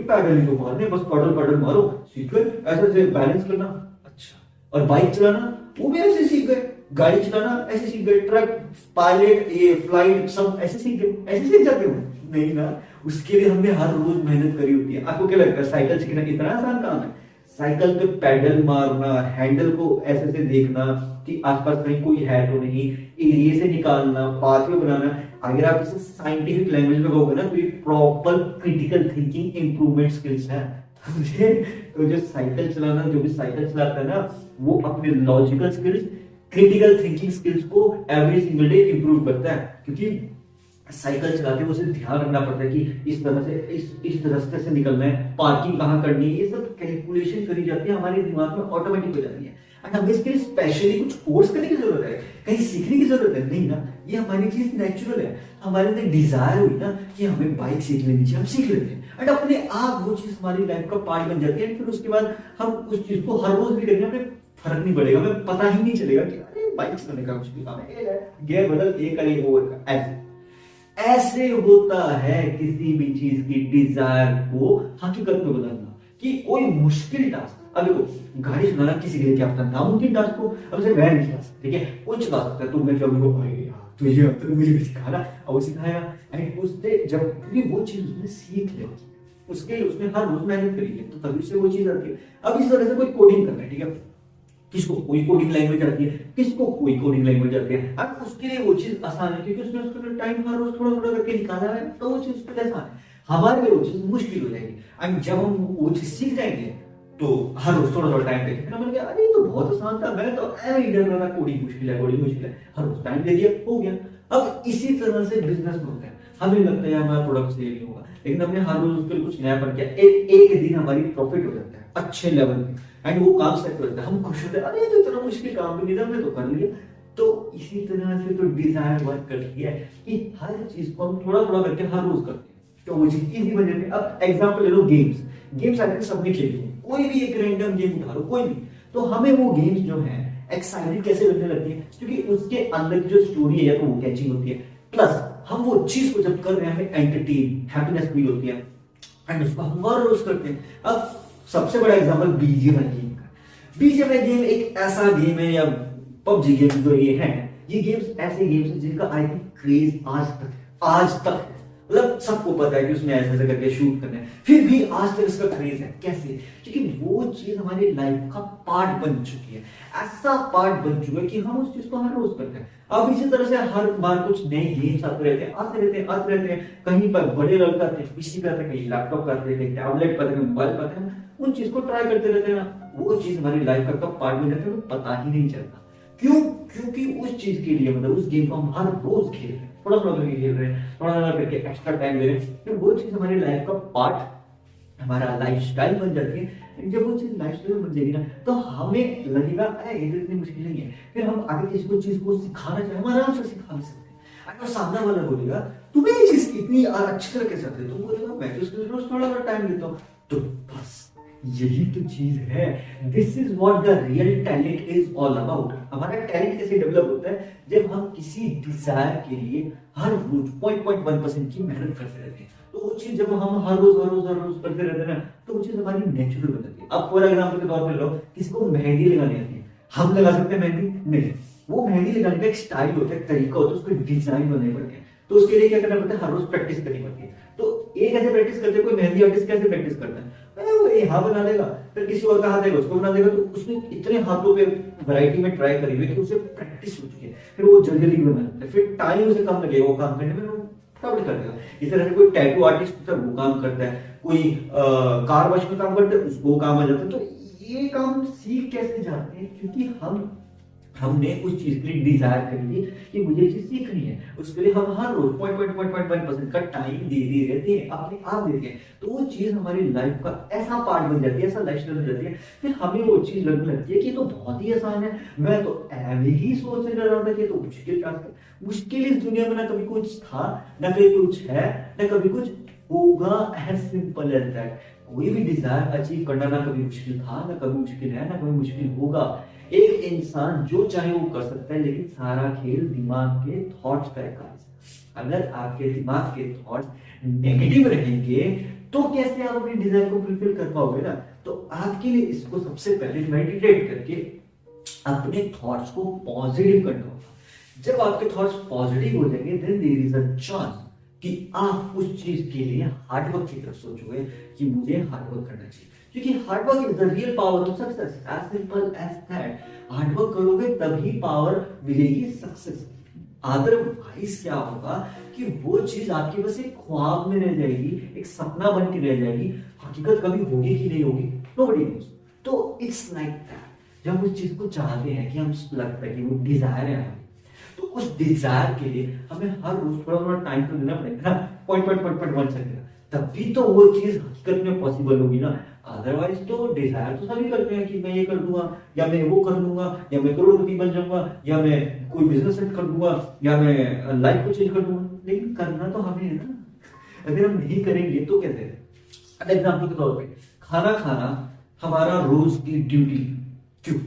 Speaker 1: पैडल ही तो मारने, बस पैडल पैडल मारो, सीख गए ऐसे से बैलेंस करना। अच्छा, और बाइक चलाना वो भी ऐसे सीख गए, गाड़ी चलाना ऐसे सीख गए, ट्रक, पायलट, ये फ्लाइट सब ऐसे सीख गए, ऐसे सीख जाते हो? नहीं ना, उसके लिए हमने हर रोज मेहनत करी होती है। आपको क्या लगता है साइकिल सीखना इतना आसान काम है? साइकिल पे पैडल मारना, हैंडल को ऐसे से देखना कि आसपास कहीं कोई है तो नहीं, एरिया से निकालना, पाथवे बनाना। अगर आप इसे साइंटिफिक लैंग्वेज में कहोगे ना तो ये proper critical thinking improvement skills है। तो जो साइकिल चलाना, जो भी साइकिल चलाता है ना, वो अपने logical skills, critical thinking skills को एवरी सिंगल डे इंप्रूव करता है। क्योंकि साइकिल चलाते हुए उसे ध्यान रखना पड़ता है कि इस तरह से इस रास्ते से निकलना है, पार्किंग कहाँ करनी है, ये सब कैलकुलेशन करी जाती है, हमारे दिमाग में ऑटोमेटिक हो जाती है। एंड हमें इसके लिए स्पेशली कुछ कोर्स करने की जरूरत है, कहीं सीखने की जरूरत है नहीं ना, ये हमारी चीज नेचुरल है। हमारे अंदर डिजायर हुई ना कि हमें बाइक सीख लेनी चाहिए, हम सीख लेते हैं एंड अपने आप वो चीज हमारी लाइफ का पार्ट बन जाती है। फिर उसके बाद हम उस चीज को हर रोज भी करेंगे, हमें फर्क नहीं पड़ेगा, हमें पता ही नहीं चलेगा कि अरे बाइक चलाने का मुश्किल काम है, गियर बदल, एक करे वो ऐसे होता है किसी भी चीज की डिजायर को हकीकत में बदलना। कि कोई मुश्किल टास्क, अब देखो गाड़ी चलाना किसी के लिए क्या पता नामुमकिन टास्क को, अब से मैं नहीं चला सकता, ठीक है, कोई चला सकता है, तो मैं क्या बोलूंगा भाई यार तुझे अब तो मुझे सिखाना, और वो सिखाएगा एंड उससे जब क्योंकि वो चीज उसने सीख ली, उसके उसने हर रोज मेहनत करी है, तो तभी से वो चीज आती है। अब इस तरह से कोई कोडिंग करना है, ठीक है, किसको कोई कोडिंग लैंग्वेज आती है, किसको कोई कोडिंग लैंग्वेज आती है। अब उसके लिए वो चीज आसान है क्योंकि उसने उसके लिए टाइम हर रोज थोड़ा थोड़ा करके निकाला है, तो वो चीज उसके लिए आसान है। हमारे लिए वो चीज मुश्किल हो जाएगी एंड जब हम वो चीज सीख जाएंगे तो हर रोज थोड़ा थोड़ा टाइम देंगे, मैंने कहा अरे तो बहुत आसान था, मैं तो ऐसे ही डर रहा था कोडिंग मुश्किल है, कोडिंग मुश्किल है, हर रोज टाइम दे दिया, हो गया। अब इसी तरह से बिजनेस में होता है, हमें लगता है हमारा प्रोडक्ट सेल नहीं होगा, लेकिन हमने हर रोज उसके लिए कुछ नया बन किया, एक दिन हमारी प्रॉफिट हो जाता है अच्छे लेवल पे एंड वो काम सेट हो जाता है, हम खुश होते हैं, अरे तो इतना मुश्किल काम भी नहीं था, हमने तो कर लिया। तो इसी तरह से तो डिजायर वर्क करती है कि हर चीज को हम थोड़ा थोड़ा करके हर रोज करते हैं, तो वो चीज इजी बन जाती है। अब एग्जांपल ले लो गेम्स, गेम्स आते हैं सबने खेली है, कोई भी एक रैंडम गेम उठा लो कोई भी, तो हमें वो गेम्स जो है एक्साइटेड कैसे लगने लगती है, क्योंकि उसके अंदर की जो स्टोरी है या तो वो कैचिंग होती है, प्लस हम वो चीज को जब कर रहे हैं हमें एंटरटेन हैप्पीनेस फील होती है एंड उसको हम हर रोज करते हैं। अब सबसे बड़ा एग्जांपल बीजीएमआई गेम का, बीजीएमआई गेम एक ऐसा गेम है या पबजी गेम जो ये है, ये गेम्स ऐसे गेम्स हैं जिनका आई थिंक क्रेज आज तक मतलब सबको पता है कि उसमें ऐसे ऐसे करके शूट करना है, फिर भी आज तक इसका क्रेज है। कैसे? क्योंकि वो चीज हमारी लाइफ का पार्ट बन चुकी है, ऐसा पार्ट बन चुका है कि हम उस चीज को हर रोज करते हैं। अब इसी तरह से हर बार कुछ नए गेम्स आते रहते हैं, कहीं पर बड़े लेवल का पीसी पे आते हैं, कहीं लैपटॉप पे आते हैं, कहीं टैबलेट पे आते हैं, मोबाइल पे आते हैं, उन चीज को ट्राई करते रहते हैं ना, वो चीज हमारी लाइफ का पार्ट बन जाती है, तो पता ही नहीं चलता। क्यों? क्योंकि उस चीज के लिए मतलब उस गेम को हम हर रोज खेल रहे हैं, थोड़ा थोड़ा करके खेल रहे हैं, थोड़ा थोड़ा करके एक्स्ट्रा टाइम दे रहे हैं, फिर वो चीज हमारी लाइफ का पार्ट, हमारा लाइफस्टाइल बन जाती है। जब वो चीज लाइफस्टाइल बन जाएगी ना तो हमें लगेगा ये तो इतनी मुश्किल नहीं है, फिर हम आगे किसी को चीज को सिखाना चाहे हम आराम से सिखा सकते हैं। अगर सामने वाला बोलेगा तुम्हें ये चीज इतनी अच्छी तरह कैसे आती है, तुम बोलेगा मैं तो इसके लिए रोज थोड़ा थोड़ा टाइम देता हूँ, तो बस यही तो चीज है। This is what the real talent is all about. हमारा टैलेंट कैसे डेवलप होता है? जब हम किसी डिजायर के लिए हर रोज 0.1% की मेहनत करते रहते हैं, तो वो चीज जब हम हर रोज करते रहते हैं ना, तो वो चीज हमारी नेचुरल बन जाती है। अब फॉर एग्जांपल के तौर पर लो, किसी को मेहंदी लगानी आती है, हम लगा सकते हैं मेहंदी? नहीं, वो मेहंदी लगाने का एक स्टाइल होता है, तरीका होता है, उसको डिजाइन बनाने पड़ते हैं, तो उसके लिए क्या करना पड़ता है? हर रोज प्रैक्टिस करनी पड़ती है। तो एक ऐसे प्रैक्टिस करते हैं, कोई मेहंदी आर्टिस्ट कैसे प्रैक्टिस करता है? वो यहाँ बना देगा, फिर किसी और का हाथ आएगा उसको बना देगा, तो उसने इतने हाथों पे वैरायटी में ट्राई करी हुई कि उसे प्रैक्टिस हो चुकी है, फिर वो जल्दी जल्दी बना लेता है, फिर टाइम उसे कम लगेगा वो काम करने में, वो फटाफट कर देगा। इस तरह से कोई टैटू आर्टिस्ट होता है वो काम करता है, कोई कार वॉश में काम करता है उसको काम आ जाता है। तो ये काम सीख कैसे जाते हैं? क्योंकि हम हमने उस चीज के लिए डिजायर करी कि मुझे ये चीज सीखनी है, उसके लिए हम हर रोज 0.1% का टाइम दे रहते हैं, अपने आप देते हैं, तो वो चीज हमारी लाइफ का ऐसा पार्ट बन जाती है, ऐसा लाइफस्टाइल बन जाती है। फिर हमें वो चीज लगने लगती है कि ये तो बहुत ही आसान है, मैं तो ऐसे ही सोच रहा था कि ये तो मुश्किल टास्क है। मुश्किल इस दुनिया में ना कभी कुछ था, ना कभी कुछ है, ना कभी कुछ होगा। As simple as that. कोई भी डिजायर अचीव करना ना कभी मुश्किल था, ना कभी मुश्किल है, ना कभी मुश्किल होगा। एक इंसान जो चाहे वो कर सकता है, लेकिन सारा खेल दिमाग के थॉट्स का है। अगर आपके दिमाग के थॉट्स नेगेटिव रहेंगे तो कैसे आप अपनी डिजायर को फुलफिल कर पाओगे ना। तो आपके लिए इसको सबसे पहले मेडिटेट करके अपने थॉट्स को पॉजिटिव करना होगा। जब आपके थॉट्स पॉजिटिव हो जाएंगे then there is a chance कि आप उस चीज के लिए हार्डवर्क की तरफ सोचोगे कि मुझे हार्डवर्क करना चाहिए, क्योंकि hard work is the real power of success. As simple as that. Hard work करोगे तभी पावर मिलेगी सक्सेस। अदरवाइज क्या होगा कि वो चीज आपकी बस एक ख्वाब में रह जाएगी, एक सपना बन के रह जाएगी, हकीकत कभी होगी कि नहीं होगी नोबडी नोस। तो इट्स लाइक दैट। जब उस चीज को चाहते हैं कि हम लगता है कि वो डिजायर है, तो उस डिजायर के लिए हमें हर रोज थोड़ा थोड़ा टाइम तो देना पड़ेगा ना, पॉइंट 1 सेकंड, तभी तो वो चीज हकीकत में पॉसिबल होगी ना। अदरवाइज तो डिजायर तो सभी करते हैं कि मैं ये कर दूंगा, या मैं वो कर लूंगा, या मैं करोड़पति बन जाऊंगा, या मैं कोई बिजनेस सेट कर दूंगा, या मैं लाइफ को चेंज कर दूंगा, लेकिन करना तो हमें है ना। अगर हम नहीं करेंगे तो कैसे। एग्जाम्पल के तौर पे खाना खाना हमारा रोज की ड्यूटी। क्यों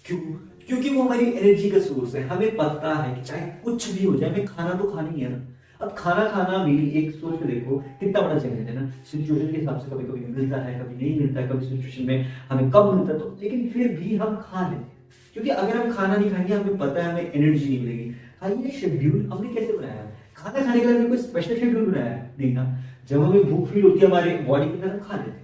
Speaker 1: क्यों क्योंकि वो हमारी एनर्जी का सोर्स है। हमें पता है कि चाहे कुछ भी हो जाए हमें खाना तो खाना ही है ना। अब खाना खाना भी एक सोच के देखो कितना बड़ा चैलेंज है ना। सिचुएशन के हिसाब से कभी कभी मिलता है, कभी नहीं मिलता है, कभी सिचुएशन में हमें कम मिलता है, तो लेकिन फिर भी हम खा लेते हैं, क्योंकि अगर हम खाना नहीं खाएंगे हमें पता है हमें एनर्जी नहीं मिलेगी। हाँ, ये शेड्यूल हमने कैसे बनाया है? खाना खाने के लिए हमने कोई स्पेशल शेड्यूल बनाया है नहीं ना। जब हमें भूख फील होती है हमारे बॉडी की तरफ खा लेते हैं।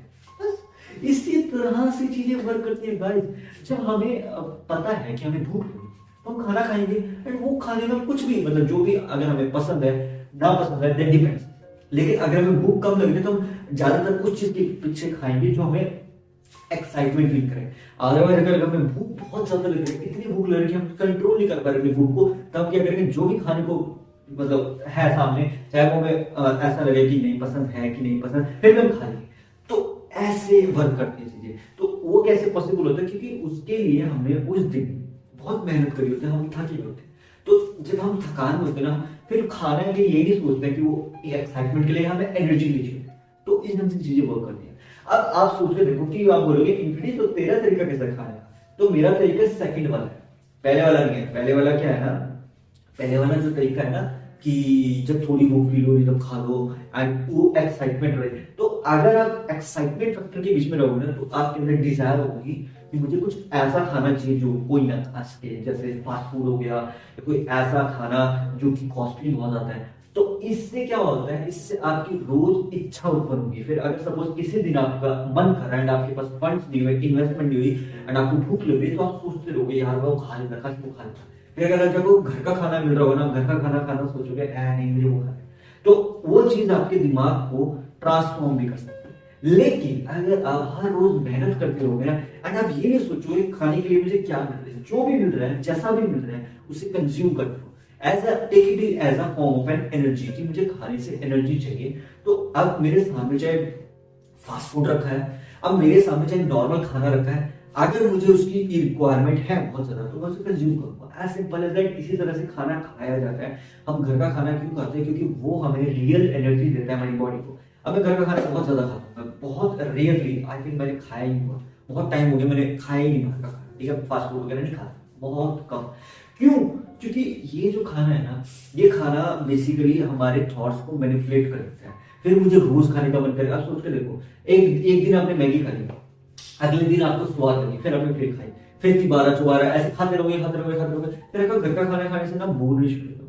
Speaker 1: इसी तरह से चीजें वर्क करती है गाइस। जब हमें पता है कि हमें भूख लगी तो हम खाना खाएंगे, एंड वो खाने में कुछ भी मतलब जो भी अगर हमें पसंद है ना पसंद है दैट डिपेंड्स। लेकिन अगर हमें भूख कम लगी तो हम ज्यादातर उस चीज के पीछे खाएंगे जो हमें एक्साइटमेंट फील करे। अदरवाइज अगर हमें भूख बहुत ज्यादा लग रही है, इतनी भूख लग रही है हम कंट्रोल नहीं कर पा रहे भूख को, तब क्या करेंगे जो भी खाने को मतलब है सामने, चाहे वो हमें ऐसा लगे कि नहीं पसंद है कि नहीं पसंद, फिर हम खा लेंगे। तो ऐसे वर्क करती है चीजें। तो वो कैसे पॉसिबल होता है? क्योंकि उसके लिए हमने उस दिन बहुत मेहनत करी होती है, हम थके होते हैं। तो जब हम थकान में होते हैं ना, फिर खाने के लिए ये नहीं सोचते कि वो एक्साइटमेंट के लिए हमें एनर्जी ली चाहिए। तो इस ढंग से चीजें वर्क करती है। अब आप सोच के देखो कि आप बोलोगे इनफिनिटी तो तेरा तरीका कैसा खाने का, तो मेरा तरीका सेकंड वाला है, पहले वाला नहीं है। पहले वाला क्या है ना, पहले वाला जो तरीका है ना कि जब थोड़ी भूख फील हो रही तब खा लो एंड वो एक्साइटमेंट रहे। तो अगर आप एक्साइटमेंट फैक्टर के बीच में रहोगे ना, तो आपके अंदर डिजायर होगी कि मुझे कुछ ऐसा खाना चाहिए जो कोई ना खा सके, जैसे फास्ट फूड हो गया, या कोई ऐसा खाना जो कि कॉस्टली बहुत आता है। तो इससे क्या होता है, इससे आपकी रोज इच्छा उत्पन्न होगी। फिर अगर सपोज किसी दिन आपका मन कर रहा है एंड आपके पास फंड्स नहीं हुए, इन्वेस्टमेंट नहीं हुई एंड आपको भूख लग रही है, तो आप सोचते रहोगे यार वो खा लेता, काश वो खा लेता। फिर अगर जब वो घर का खाना मिल रहा होगा ना, घर का खाना खाना सोचोगे नहीं मुझे वो खाना है, तो वो चीज आपके दिमाग को ट्रांसफॉर्म भी कर सकती है। लेकिन अगर आप हर रोज मेहनत करते रहोगे ना, एंड आप ये नहीं सोचोगे खाने के लिए मुझे क्या मिल रहा है, जो भी मिल रहा है जैसा भी मिल रहा है उसे कंज्यूम करते हो, take it as a form of an energy कि मुझे खाने से एनर्जी चाहिए। तो अब मेरे सामने चाहे फास्ट फूड रखा है, अब मेरे सामने चाहे नॉर्मल खाना रखा है, अगर मुझे उसकी रिक्वायरमेंट है बहुत ज्यादा तो मैं उसे कंज्यूम करूंगा। As simple as that. इसी तरह से खाना खाया जाता है। हम घर का खाना क्यों खाते हैं? क्योंकि वो हमें रियल एनर्जी देता है हमारी बॉडी को। अब मैं घर का खाना बहुत ज्यादा खाता हूँ, बहुत रेयरली, आई थिंक मैंने खाया ही हुआ, बहुत टाइम हो गया मैंने खाया ही नहीं बाहर का खाना, ठीक है, फास्ट फूड वगैरह नहीं खाता, बहुत कम। क्यों? क्योंकि ये जो खाना है ना, ये खाना बेसिकली हमारे थॉट्स को मैनिपुलेट कर देता है। फिर मुझे रोज खाने का मन करेगा। आप सोच के देखो, एक दिन आपने मैगी खा ली, अगले दिन आपको स्वाद लगी, फिर आपने फिर खाई, फिर दोबारा चुबारा ऐसे खाते रहोगे खाते रहोगे खाते रहोगे। फिर आपका घर का खाना खाने से ना बोर नहीं शुरू होगा।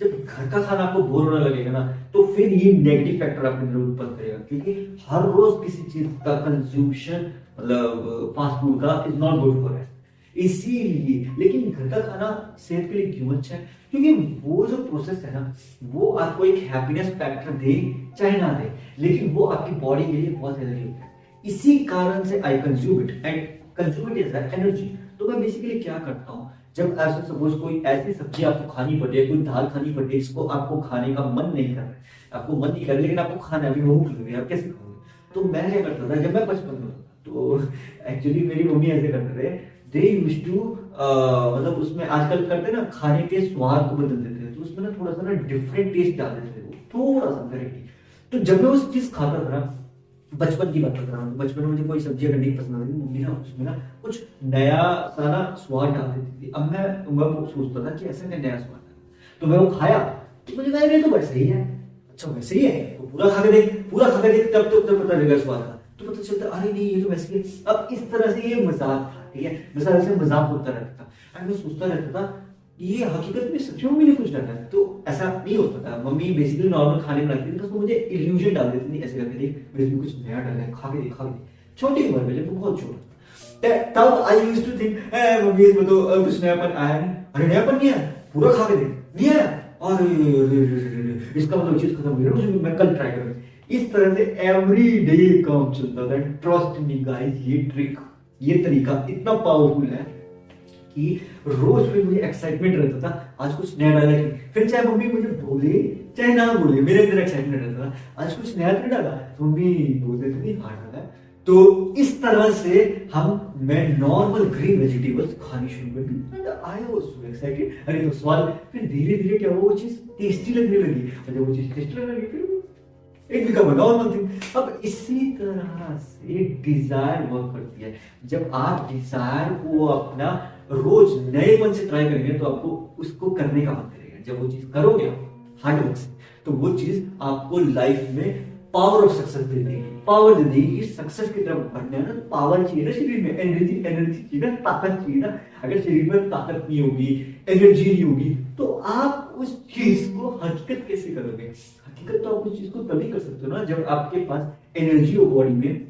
Speaker 1: जब घर का खाना आपको बोर होने लगेगा ना, तो फिर ये नेगेटिव फैक्टर आपके अंदर उत्पन्न करेगा, क्योंकि हर रोज किसी चीज का कंज्यूमशन मतलब फास्ट फूड का is not good for health. इसीलिए लेकिन घर का खाना सेहत के लिए क्यों अच्छा है? क्योंकि वो जो प्रोसेस है ना, वो आपको एक हैप्पीनेस फैक्टर दे चाहे ना दे, लेकिन वो आपकी बॉडी के लिए बहुत हेल्दी होता है। इसी कारण से I consume it and consume it as energy. तो मैं बेसिकली क्या करता हूँ जब ऐसे सपोज कोई ऐसी सब्जी आपको खानी पड़े, कोई दाल खानी पड़े, इसको आपको खाने का मन नहीं कर रहा है, आपको मन नहीं कर रहा लेकिन आपको खाना, अभी भूख लग रही है, आप कैसे खाओगे? तो मैं क्या करता था जब मैं बचपन में था, तो एक्चुअली मेरी मम्मी ऐसे करते थे, दे यूज्ड टू मतलब उसमें आजकल करते ना खाने के स्वाद को बदल देते हैं, तो उसमें ना थोड़ा सा ना डिफरेंट टेस्ट डाल देते थे वो, थोड़ा सा वेराइटी। तो जब मैं उस चीज खाता था ना, बचपन की बात कर रहा हूँ, बचपन में मुझे कोई सब्जी अगर नहीं पसंद आती, मम्मी ना उसमें ना कुछ नया सा ना स्वाद डाल देती थी। अब मैं वो सोचता था कि ऐसे में नया स्वाद है, तो मैं वो खाया तो मुझे लगा ये तो वैसे ही है, अच्छा वैसे ही है, तो पूरा खा के देख, पूरा खा के देख, तब तो पता लगेगा स्वाद का, तो पता चलता अरे नहीं ये तो वैसे ही है। अब इस तरह से ये मजाक था, ठीक है, मिसाल से मजाक होता रहता था, एंड मैं सोचता रहता था ये हकीकत में सच में नहीं कुछ रहता है, तो ऐसा नहीं होता था। मम्मी बेसिकली नॉर्मल खाने बनाती थी, तो उसमें मुझे इल्यूजन डाल देती थी, ऐसे करके देख मेरे इसमें कुछ नया डाला है, खा के देख, खा के देख। छोटी उम्र में, जब मैं बहुत छोटा था, तब I used to think mummy इसमें तो कुछ नयापन आया नहीं, अरे नयापन नहीं है, पूरा खा के देख, नहीं है, अरे इसका मतलब चीज खत्म हो गई, मैं कल ट्राई करूंगा। इस तरह से एवरी डे काम चलता था। ट्रस्ट मी गाइस, ये ट्रिक, ये तरीका इतना पावरफुल है कि रोज फिर मुझे एक्साइटमेंट रहता था, आज कुछ नया डाला कि, फिर चाहे मम्मी मुझे बोले चाहे ना बोले, मेरे अंदर एक्साइटमेंट रहता था, आज कुछ नया तो डाला, मम्मी बोलते थे नहीं हाँ डाला। तो इस तरह से मैं नॉर्मल ग्रीन वेजिटेबल्स खानी शुरू कर दी, आई वाज सो एक्साइटेड। अरे तो सवाल फिर धीरे धीरे क्या हुआ, वो चीज टेस्टी लगने लगी, और जब वो चीज टेस्टी लगने लगी फिर it become a normal thing. अब इसी तरह से डिजायर वर्क करती है। जब आप डिजायर को अपना रोज नएपन से ट्राई करेंगे तो आपको उसको करने का मन करेगा। जब वो चीज करोगे हार्ड वर्क से, तो वो चीज आपको लाइफ में पावर ऑफ सक्सेस दे देगी, पावर दे देगी कि सक्सेस की तरफ बढ़ने है ना, पावर चाहिए ना शरीर में, एनर्जी चाहिए ना, ताकत चाहिए ना। अगर शरीर में ताकत नहीं होगी, एनर्जी नहीं होगी, तो आप उस चीज को हकीकत कैसे करोगे? हकीकत तो आप उस चीज को तभी कर सकते हो ना जब आपके पास एनर्जी हो, बॉडी में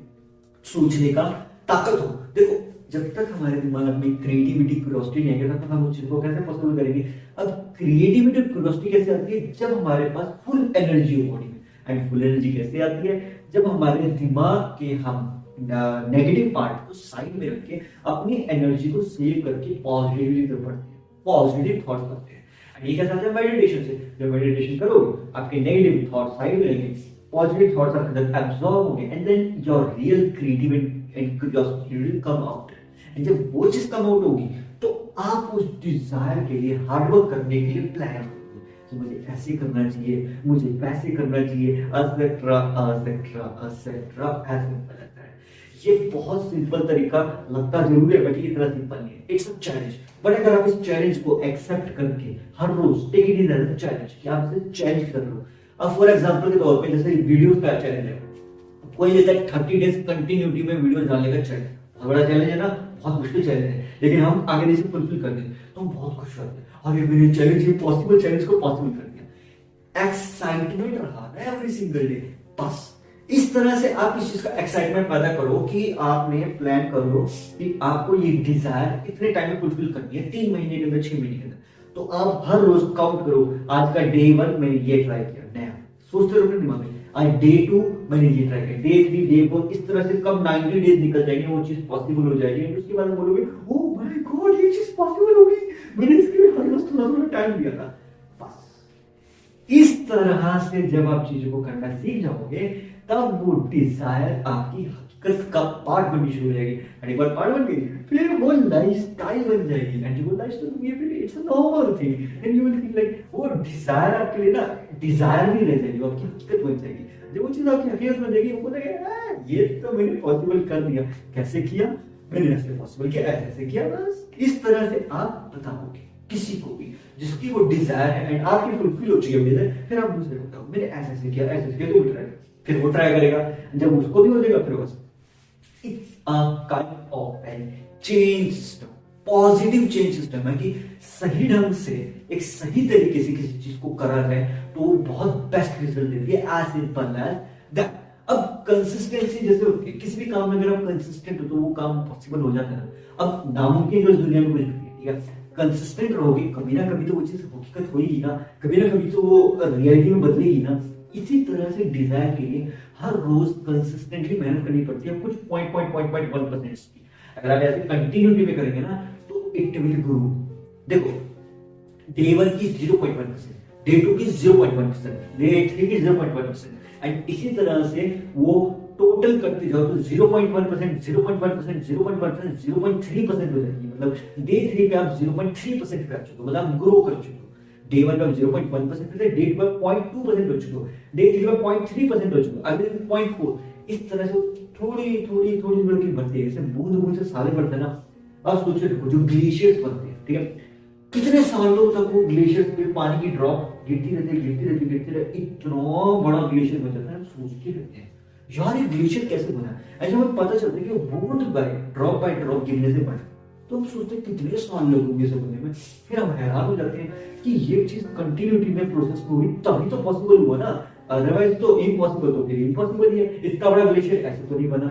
Speaker 1: सोचने का ताकत हो। देखो जब तक हमारे दिमाग में क्रिएटिविटी, क्यूरियोसिटी नहीं आएगा तब हम उस चीज को कैसे पॉसिबल करेंगे? अब क्रिएटिविटी और क्यूरियोसिटी कैसे आती है? जब हमारे पास फुल एनर्जी हो बॉडी में। एंड फुल एनर्जी कैसे आती है? जब हमारे दिमाग के हम नेगेटिव पार्ट को साइड में रख के अपनी एनर्जी को सेव करके पॉजिटिवली तरफ बढ़ते हैं, पॉजिटिव थॉट्स करते हैं। एंड ये कैसे आता है? मेडिटेशन से। जब मेडिटेशन करोगे आपके नेगेटिव थॉट्स साइड में रहेंगे, पॉजिटिव थॉट्स आपके अंदर एब्जॉर्ब होंगे, and then your real creativity and curiosity will come out. And जब वो चीज कम आउट होगी तो आप उस डिजायर के लिए हार्ड वर्क करने के लिए प्लान करोगे कि मुझे ऐसे करना चाहिए, मुझे वैसे करना चाहिए, एटसेट्रा एटसेट्रा एटसेट्रा। ऐसे लगता है ये बहुत सिंपल तरीका लगता जरूर है, बट ये इतना सिंपल नहीं है। इट्स अ चैलेंज, बट अगर आप इस चैलेंज को एक्सेप्ट करके हर रोज take it as a challenge कि आप इसे चैलेंज कर लो। अब फॉर एग्जांपल के तौर पे जैसे वीडियोस का चैलेंज है, कोई लेता है 30 डेज कंटिन्यूटी में वीडियो डालने का चैलेंज, बहुत बड़ा चैलेंज है ना, बहुत मुश्किल चैलेंज है, लेकिन हम आगे से फुलफिल कर दें तो हम बहुत खुश होते हैं, अरे मेरे चैलेंज, ये पॉसिबल चैलेंज को पॉसिबल कर दिया। एक्साइटमेंट रहा ना एवरी सिंगल डे। बस इस तरह से आप इस चीज का एक्साइटमेंट पैदा करो कि आपने प्लान कर लो कि आपको ये डिजायर इतने टाइम में फुलफिल करनी है, 3 महीने के अंदर, 6 महीने के अंदर। तो आप हर रोज काउंट करो, आज का डे 1 मैंने ये ट्राई किया नया, सोचते रहो अपने दिमाग में, आज डे 2 मैंने ये ट्राई किया, डे 3, डे 4, इस तरह से कब 90 डेज निकल जाएंगे, वो चीज पॉसिबल हो जाएगी। उसके बाद बोलोगे ओह माय गॉड ये चीज पॉसिबल होगी, मैंने इसके लिए हर रोज थोड़ा टाइम दिया था। बस इस तरह से जब आप चीजों को करना सीख जाओगे तब वो डिजायर आपकी हकीकत का पार्ट बननी शुरू हो जाएगी। एंड एक बार पार्ट बन गई फिर वो लाइफस्टाइल बन जाएगी, एंड वो लाइफस्टाइल बन गई फिर it's a normal thing, and you will think like वो डिजायर आपके लिए ना डिजायर नहीं रह जाएगी, वो आपकी हकीकत बन जाएगी। जब वो चीज आपकी हकीकत बन जाएगी, वो बोलेगा ये तो मैंने पॉसिबल कर दिया। कैसे किया? मैंने ऐसे पॉसिबल किया, ऐसे किया। बस इस तरह से आप बताओगे किसी को भी जिसकी वो डिजायर है एंड आपकी फुलफिल हो चुकी है डिजायर, फिर आप दूसरे को बताओ मैंने ऐसे किया, ऐसे किया, तो ट्राई, फिर वो ट्राई करेगा, जब उसको भी हो जाएगा फिर बस it's a kind of an change system, positive change system है कि सही ढंग से एक सही तरीके से किसी चीज को करा जाए तो बहुत बेस्ट रिजल्ट देती है। As simple as that. अब कंसिस्टेंसी जैसे होती है, किसी भी काम में अगर आप कंसिस्टेंट हो तो वो काम पॉसिबल हो जाता है। अब नामुमकिन जो इस दुनिया में कुछ भी है, ठीक है, कंसिस्टेंट रहोगे कभी ना कभी तो वो चीज हकीकत होगी ना, कभी ना कभी तो वो रियलिटी में बदलेगी ना। इसी तरह से डिजायर के लिए हर रोज कंसिस्टेंटली मेहनत करनी पड़ती है, कुछ 0.1% की। अगर आप ऐसे कंटिन्यूटी में करेंगे ना तो इट विल ग्रो, देखो डे 1 की 0.1%, डे 2 की 0.1%, डे 3 की 0.1%, एंड इसी तरह से वो टोटल करते जाओ तो 0.1%, 0.1%, 0.1%, 0.3% हो जाएगी। मतलब डे 3 पे आप 0.3% पे आ चुके हो, मतलब आप ग्रो कर चुके हो। डे 1 पे आप 0.1% पे थे, डे 2 पे 0.2% हो चुके हो, डे 3 पे 0.3% हो चुके हो, अगले दिन 0.4। इस तरह से थोड़ी थोड़ी थोड़ी थोड़ी की बढ़ती है, जैसे बूंद बूंद से सागर बढ़ता है ना। अब सोचो देखो जो ग्लेशियर्स बनते हैं, ठीक है, कितने सालों तक वो ग्लेशियर्स पे पानी की ड्रॉप गिरती रहती है, गिरती रहती है, गिरती रहती है, इतना बड़ा ग्लेशियर बन जाता है। सोचते रहते हैं यार ये ग्लेशियर कैसे बना। ऐसे हमें पता चलता है कि वो बूंद बाय ड्रॉप गिरने से बना। तो हम सोचते हैं कितने साल लगेंगे इसे बनने में, फिर हम हैरान हो जाते हैं कि ये चीज कंटिन्यूटी में प्रोसेस में हुई तभी तो पॉसिबल हुआ ना, अदरवाइज तो इम्पॉसिबल, तो फिर इम्पॉसिबल ही है। इतना बड़ा ग्लेशियर ऐसे तो नहीं बना।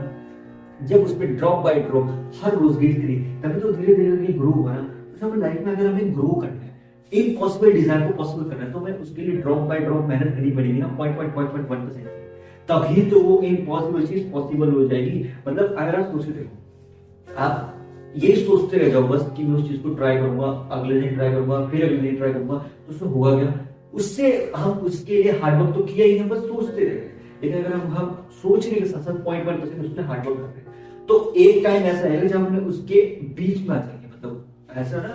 Speaker 1: जब उस पर ड्रॉप बाय ड्रॉप हर रोज गिरती रही तभी तो धीरे धीरे ग्रो हुआ ना। तो हमें लाइफ में अगर हमें ग्रो करना है, इम्पॉसिबल डिजायर को पॉसिबल करना है, तो हमें उसके लिए ड्रॉप बाय ड्रॉप मेहनत करनी पड़ेगी ना, 0.1%, तभी तो वो इम्पॉसिबल चीज पॉसिबल हो जाएगी। मतलब अगर आप सोच के देखो, आप ये सोचते रह जाओ बस कि मैं उस चीज को ट्राई करूंगा, अगले दिन ट्राई करूंगा, फिर अगले दिन ट्राई करूंगा, तो उसमें होगा क्या? उससे हम उसके लिए हार्डवर्क तो किया ही नहीं, बस सोचते रहे। लेकिन अगर हम सोचने के साथ साथ 0.1% उसमें हार्डवर्क करते हैं, तो एक टाइम ऐसा आएगा जब हमने उसके बीच में आ जाएंगे। मतलब ऐसा ना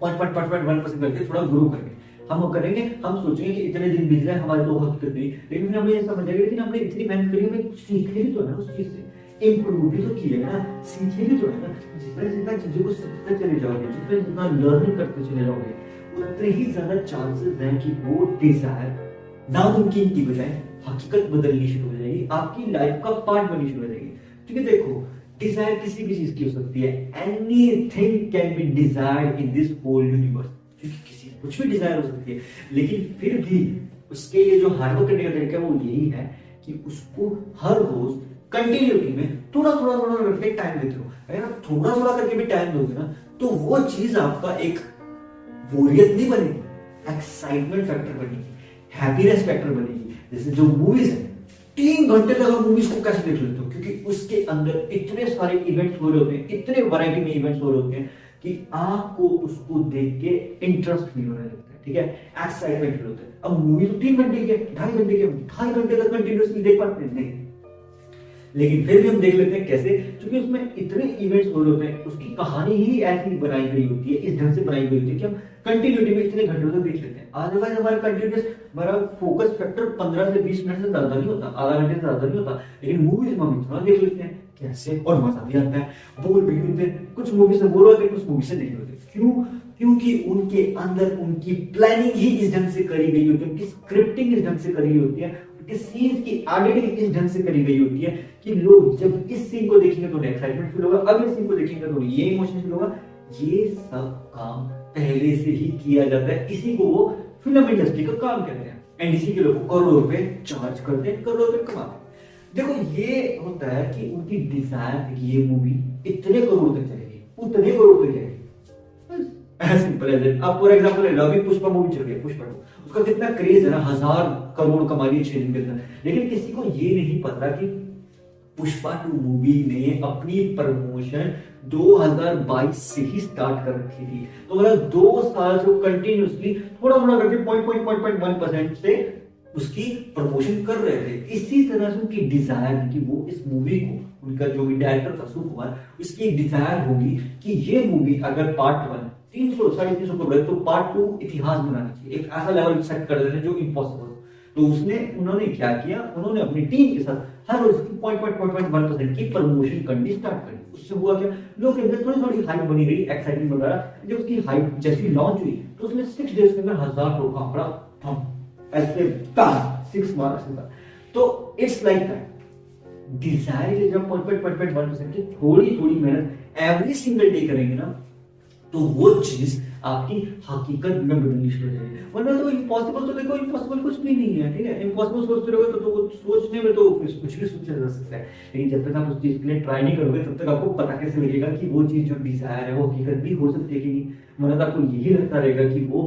Speaker 1: 0.1% करके थोड़ा ग्रो करके हम करेंगे, हम सोचेंगे कि इतने दिन बीत गए हमारे तो हकीकत नहीं, लेकिन फिर हमें ये समझ आएगा लेकिन हमने इतनी मेहनत करी, हमें कुछ सीखे भी तो है ना उस चीज से, इम्प्रूव भी तो किया है ना, सीखे भी तो है ना। जितना जितना चीजों को सीखते चले जाओगे, जितना जितना लर्निंग करते चले जाओगे, उतने ही ज्यादा चांसेस हैं कि वो डिजायर नामुमकिन की बजाय हकीकत बदलनी शुरू हो जाएगी, आपकी लाइफ का पार्ट बननी शुरू हो जाएगी। क्योंकि देखो डिजायर किसी भी चीज की हो सकती है, anything can be desired in this whole universe, क्योंकि किसी कुछ भी डिजायर हो सकती है। लेकिन फिर भी उसके लिए जो हार्डवर्क करने का तरीका वो यही है कि उसको हर रोज कंटिन्यूटी में थोड़ा थोड़ा थोड़ा करके टाइम देते रहो। अगर आप थोड़ा थोड़ा करके भी टाइम दोगे ना, तो वो चीज आपका एक बोरियत नहीं बनेगी, एक्साइटमेंट फैक्टर बनेगी, हैप्पीनेस फैक्टर बनेगी। जैसे जो मूवीज है, 3 घंटे तक आप मूवीज को कैसे देख लेते हो? क्योंकि उसके अंदर इतने सारे इवेंट्स हो रहे होते हैं, इतने वैरायटी में इवेंट्स हो रहे होते हैं कि आपको उसको देख के इंटरेस्ट फील होने लगता है, ठीक है, एक्साइटमेंट फील होता है। अब मूवी तो 3 घंटे की है, 2.5 घंटे की है, 2.5 घंटे तक कंटिन्यूअसली देख पाते हैं नहीं, लेकिन फिर भी हम देख लेते हैं। कैसे? क्योंकि उसमें इतने इवेंट्स हो रहे होते हैं, उसकी कहानी ही ऐसी बनाई गई होती है, इस ढंग से बनाई गई होती है कि हम कंटिन्यूटी में इतने घंटों तक देख लेते हैं। अदरवाइज हमारा कंटिन्यूअस हमारा फोकस फैक्टर 15 से 20 मिनट से ज्यादा नहीं होता, आधा घंटे से ज्यादा नहीं होता। लेकिन मूवीज में हम इतना देख लेते हैं कैसे, और मजा भी आता है, बोर भी होते हैं। कुछ मूवी से बोर होते हैं, कुछ मूवी से नहीं होते। क्यों? क्योंकि उनके अंदर उनकी प्लानिंग ही इस ढंग से करी गई होती है, उनकी स्क्रिप्टिंग इस ढंग से करी गई होती है, इस सीन की एडिटिंग इस ढंग से करी गई होती है कि लोग जब इस सीन को देखेंगे तो एक्साइटमेंट फील होगा, अगले सीन को देखेंगे तो ये इमोशन फील होगा। ये सब काम पहले से ही किया जाता है, इसी को वो फिल्म इंडस्ट्री का काम कहते हैं। एंड इसी के लोग करोड़ों रुपए चार्ज करते हैं, करोड़ों रुपए कमाते हैं। देखो ये होता है कि उनकी डिजायर कि ये मूवी इतने करोड़ तक जाएगी, उतने करोड़ तक जाएगी, एज सिंपल एज इट। अब फॉर एग्जांपल अभी पुष्पा मूवी चल रही है, पुष्पा 2, उसका कितना क्रेज है ना, 1000 करोड़ कमा ली 6 दिन के अंदर। लेकिन किसी को ये नहीं पता कि पुष्पा 2 मूवी ने अपनी प्रमोशन 2022 से ही स्टार्ट कर रखी थी। तो मतलब 2 साल से कंटिन्यूअसली थोड़ा थोड़ा करके 0.1% से उसकी प्रमोशन कर रहे थे। इसी तरह से उनकी डिजायर थी कि वो इस मूवी को, उनका जो भी डायरेक्टर था सुकुमार, उसकी डिजायर होगी कि ये मूवी अगर पार्ट 1 300-350 करोड़ तो पार्ट 2 इतिहास बनाना चाहिए, एक ऐसा लेवल सेट कर देना जो इम्पॉसिबल। तो उन्होंने क्या किया, उन्होंने अपनी टीम के साथ हर रोज 0.1% की प्रमोशन करनी स्टार्ट करी। उससे हुआ क्या, लोग के अंदर थोड़ी थोड़ी हाइप बनी रही, एक्साइटमेंट बन रहा। जब उसकी हाइप जैसी लॉन्च हुई तो उसने 6 डेज के अंदर 1000 करोड़ का आंकड़ा ऐसे 6 मार्क्स। तो इट्स लाइक दैट डिजायर जब 0.1% की थोड़ी थोड़ी मेहनत एवरी सिंगल डे करेंगे ना, तो वो चीज आपकी हकीकत में बदलनी शुरू हो जाएगी। वरना तो इम्पॉसिबल, तो देखो इम्पॉसिबल कुछ भी नहीं है, ठीक है। इम्पॉसिबल सोचते रहोगे तो सोचने में तो कुछ भी सोचा जा सकता है, लेकिन जब तक आप उस चीज के लिए ट्राई नहीं करोगे तब तक आपको पता कैसे लगेगा कि वो चीज जो डिजायर है वो हकीकत भी हो सकती है कि नहीं। वरना आपको यही लगता रहेगा कि वो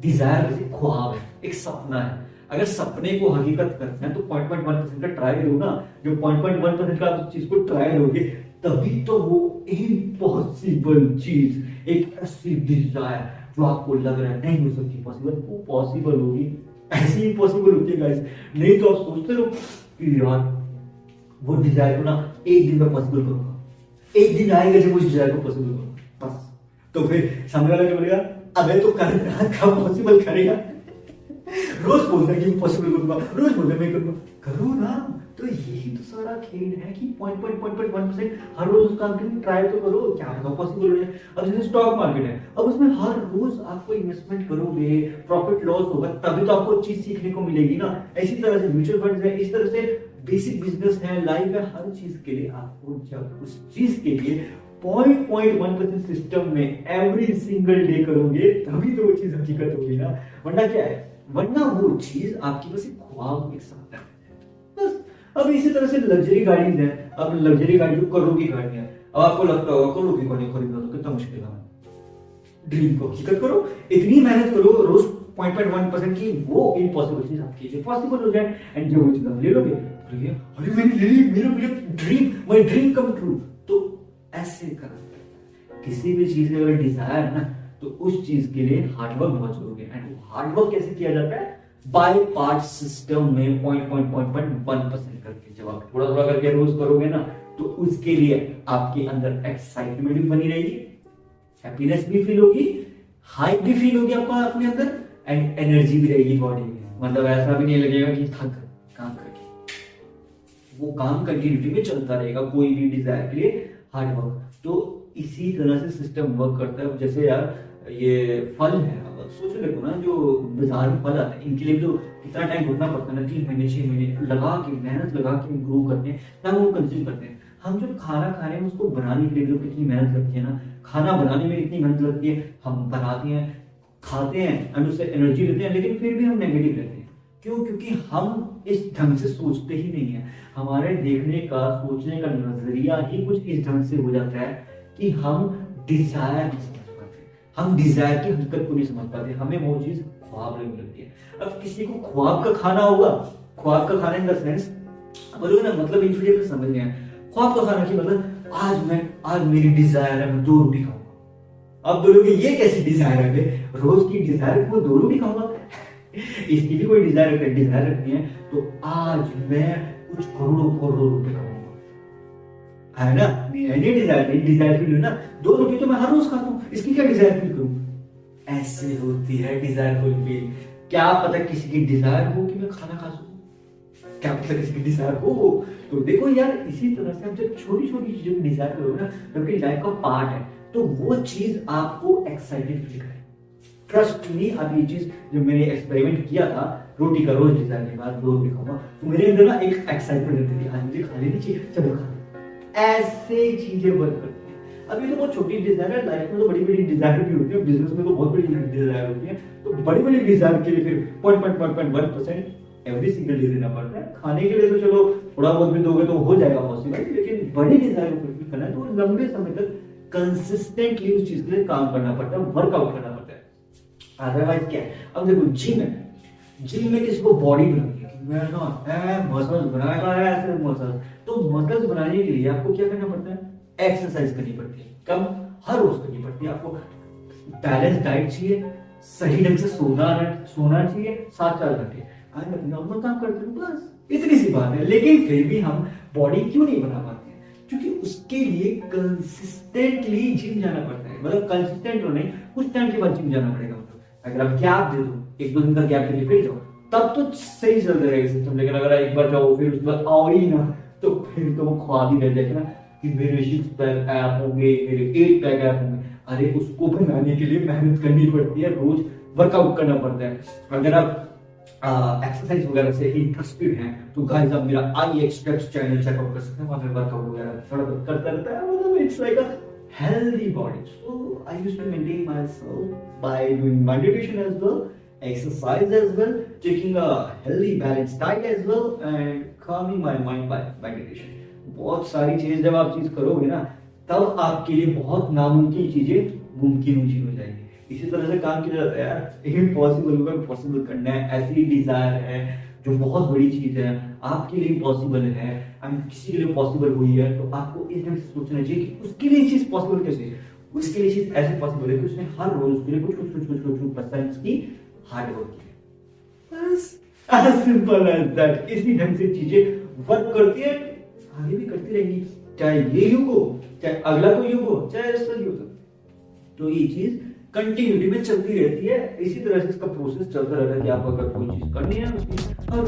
Speaker 1: डिजायर किसी ख्वाब है, एक सपना है। अगर सपने को हकीकत करना है तो 0.1% का ट्राई करो ना। जो 0.1% का उस चीज को ट्राई करोगे तभी तो वो इम्पॉसिबल चीज, एक ऐसी डिजायर जो आपको लग रहा है नहीं हो सकती पॉसिबल, वो पॉसिबल होगी। ऐसी ही पॉसिबल होती है गाइस। नहीं तो आप सोचते रहो कि यार वो डिजायर को ना एक दिन में पॉसिबल करूंगा, एक दिन आएगा जब उस डिजायर को पॉसिबल करूंगा बस। तो फिर सामने वाला क्या बोलेगा, अबे तो कर रहा था, पॉसिबल करेगा। रोज बोलता है कि पॉसिबल करूंगा, रोज बोलता है मैं करूंगा, करो ना। तो यही तो सारा खेल है कि 0.1% हर रोज उस काम के लिए ट्राई तो करो, क्या होगा पॉसिबल हो जाए। अब जैसे स्टॉक मार्केट है, अब उसमें हर रोज आपको इन्वेस्टमेंट करोगे, प्रॉफिट लॉस होगा, तभी तो आपको चीज सीखने को मिलेगी ना। इसी तरह से म्यूचुअल फंड है, इस तरह से बेसिक बिजनेस है, लाइफ है, हर चीज के लिए आपको जब उस चीज के लिए 0.1% सिस्टम में एवरी सिंगल डे करोगे तभी तो वो चीज हकीकत होगी ना। वरना क्या है, वरना वो चीज आपकी बस एक ख्वाब के साथ है बस। अब इसी तरह से लग्जरी गाड़ीज है, अब लग्जरी गाड़ी जो करोड़ की गाड़ी है, अब आपको लगता होगा करोड़ की गाड़ी खरीदना तो कितना मुश्किल है। ड्रीम को हकीकत करो, इतनी मेहनत करो रोज 0.1% की, वो इम्पॉसिबल चीज आपके लिए पॉसिबल हो जाए। एंड जो वो चीज आप ले लोगे, अरे मैंने ले ली, मेरा dream, my dream come true. तो ऐसे करना, किसी भी चीज में अगर डिजायर है ना, तो उस चीज के लिए हार्डवर्क बहुत जरूरी है। एंड हार्डवर्क कैसे किया जाता है, बाय पार्ट सिस्टम में 0.1% करके। जब आप थोड़ा थोड़ा करके रोज करोगे ना, तो उसके लिए आपके अंदर एक्साइटमेंट भी बनी रहेगी, हैप्पीनेस भी फील होगी, हाइप भी फील होगी आपको अपने अंदर, एंड एनर्जी भी रहेगी बॉडी में। मतलब ऐसा भी नहीं लगेगा कि थक काम करके, वो काम कंटिन्यूटी में चलता रहेगा कोई भी डिजायर के लिए हार्डवर्क। तो इसी तरह से सिस्टम वर्क करता है। जैसे यार ये फल है, सोचो देखो ना, जो बाजार में फल आते हैं, इनके लिए तो कितना टाइम घुटना पड़ता है ना, 3 महीने 6 महीने लगा के, मेहनत लगा के ग्रो करते हैं, तब वो कंज्यूम करते हैं। हम जो खाना खा रहे हैं उसको बनाने के लिए जो कितनी मेहनत लगती है ना, खाना बनाने में इतनी मेहनत लगती है, हम बनाते हैं, खाते हैं और उससे एनर्जी लेते हैं, लेकिन फिर भी हम नेगेटिव रहते हैं। क्यों? क्योंकि हम इस ढंग से सोचते ही नहीं है। हमारे देखने का, सोचने का नजरिया ही कुछ इस ढंग से हो जाता है कि हम डिजायर हम डिजायर की हकीकत को नहीं समझ पाते, हमें वो चीज ख्वाब लगने लगती है। अब किसी को ख्वाब का खाना होगा, ख्वाब का खाना इन द सेंस बोलोगे ना, मतलब इन चीजें समझ नहीं है। ख्वाब का खाना की मतलब आज मेरी डिजायर है मैं 2 रोटी खाऊंगा। अब बोलोगे ये कैसी डिजायर है, रोज की डिजायर वो 2 रोटी खाऊंगा। इसकी भी कोई डिजायर रखनी है, तो आज मैं कुछ करोड़ों रुपए खाऊंगा, है ना। डिजायर फील ना, 2 रोटी तो मैं हर रोज खाता हूँ, इसकी क्या डिजायर फील करूं। ऐसे होती है डिजायर फील। क्या पता किसी की डिजायर हो कि मैं खाना खा सकूं, क्या पता किसी की डिजायर हो। तो देखो यार, इसी तरह से आप जब छोटी छोटी चीजों की डिजायर करोगे ना, तो आपकी लाइफ का पार्ट है, तो वो चीज आपको एक्साइटेड फील करे। ट्रस्ट मी, अब ये चीज जब मैंने एक्सपेरिमेंट किया था, रोटी का रोज डिजायर के बाद 2 रोटी खाऊंगा, तो मेरे अंदर ना एक एक्साइटमेंट रहती थी, आज मुझे खा लेनी चाहिए, चलो खा। ऐसे चीजें वर्क करती हैं। अब ये तो बहुत छोटी डिजायर है, लाइफ में तो बड़ी बड़ी डिजायर भी होती है, बिजनेस में तो बहुत बड़ी डिजायर होती है। तो बड़ी बड़ी डिजायर के लिए फिर 0.1% एवरी सिंगल डे देना पड़ता है। खाने के लिए तो चलो थोड़ा बहुत भी दोगे तो हो जाएगा पॉसिबल, लेकिन बड़ी डिजायर को फुलफिल करना है तो लंबे समय तक कंसिस्टेंटली उस चीज के लिए काम करना पड़ता है, वर्कआउट करना पड़ता है। अदरवाइज क्या है, अब देखो जिम है, जिम में किसी को बॉडी बनानी है, मैं ना मसल्स बनाएगा ऐसे मसल्स, तो मसल्स बनाने के लिए आपको क्या करना पड़ता है, एक्सरसाइज करनी पड़ती है, कम हर रोज करनी पड़ती है। आपको बैलेंस डाइट चाहिए, सही ढंग से सोना चाहिए 7-4 घंटे, नॉर्मल काम करते हैं, बस इतनी सी बात है। लेकिन फिर भी हम बॉडी क्यों नहीं बना पाते हैं, क्योंकि उसके लिए कंसिस्टेंटली जिम जाना पड़ता है। मतलब कंसिस्टेंट तो नहीं, कुछ टाइम के बाद जिम जाना पड़ेगा। अगर आप गैप दे दो, 1-2 दिन का गैप देके फिर जाओ, तब तो सही चल रहेगा सिस्टम। लेकिन अगर एक बार जाओ फिर उसके बाद आओ ही ना, तो फिर तो वो ख्वाब ही रह जाएगा ना कि मेरे 6 पैक ऐप होंगे, मेरे 8 पैक ऐप होंगे। अरे उसको बनाने के लिए मेहनत करनी पड़ती है, रोज वर्कआउट करना पड़ता है। अगर आप एक्सरसाइज वगैरह से इंटरेस्टेड हैं तो गाइस आप मेरा IEX स्टेप्स चैनल चेकआउट कर सकते हैं, वहां पे वर्कआउट वगैरह थोड़ा बहुत करता रहता है। मतलब it's like a healthy body. So I used to maintain myself by doing meditation as well, exercise as well, taking a healthy balanced diet as well, and calming my mind by meditation. बहुत सारी चीजें जब आप चीज करोगे ना, तब आपके लिए बहुत नामुमकिन चीजें मुमकिन हो जाएंगी। इसी तरह से काम किया जाता है यार, इम्पॉसिबल को पॉसिबल करना है। ऐसी डिजायर है जो बहुत बड़ी चीज है, आपके लिए पॉसिबल है, किसी के लिए पॉसिबल हुई है, तो आपको इस ढंग से सोचना चाहिए कि उसके लिए चीज पॉसिबल कैसे है। उसके लिए चीज ऐसे पॉसिबल है कि उसने हर रोज उसके लिए कुछ परसेंट की हार्ड वर्क किया। बस as simple as that। इसी ढंग से चीजें वर्क करती है, आगे भी करती रहेंगी, चाहे ये युग हो, चाहे अगला कोई युग हो, चाहे ऐसा युग हो। तो ये चीज कंटिन्यूटी में चलती रहती है। इसी तरह से इसका प्रोसेस चलता रहता है कि आप अगर कोई चीज करनी है उसकी और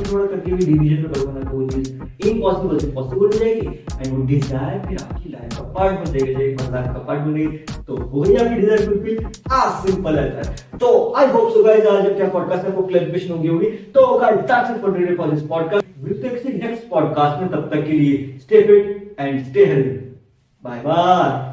Speaker 1: थोड़ा करके भी डिवीजन में करोगे ना तो वो चीज इम्पॉसिबल से पॉसिबल हो जाएगी एंड वो डिजायर फिर आपकी लाइफ का पार्ट बन जाएगा। जब लाइफ का पार्ट बनेगी तो हो गई आपकी डिजायर फुलफिल। सिंपल है। तो आई होप सो गाइस आज क्या पॉडकास्ट में आपको क्लैरिफिकेशन होगी। तो guys that's it for today for this podcast. मिलते हैं किसी नेक्स्ट पॉडकास्ट में, तब तक के लिए stay fit and stay healthy. Bye bye.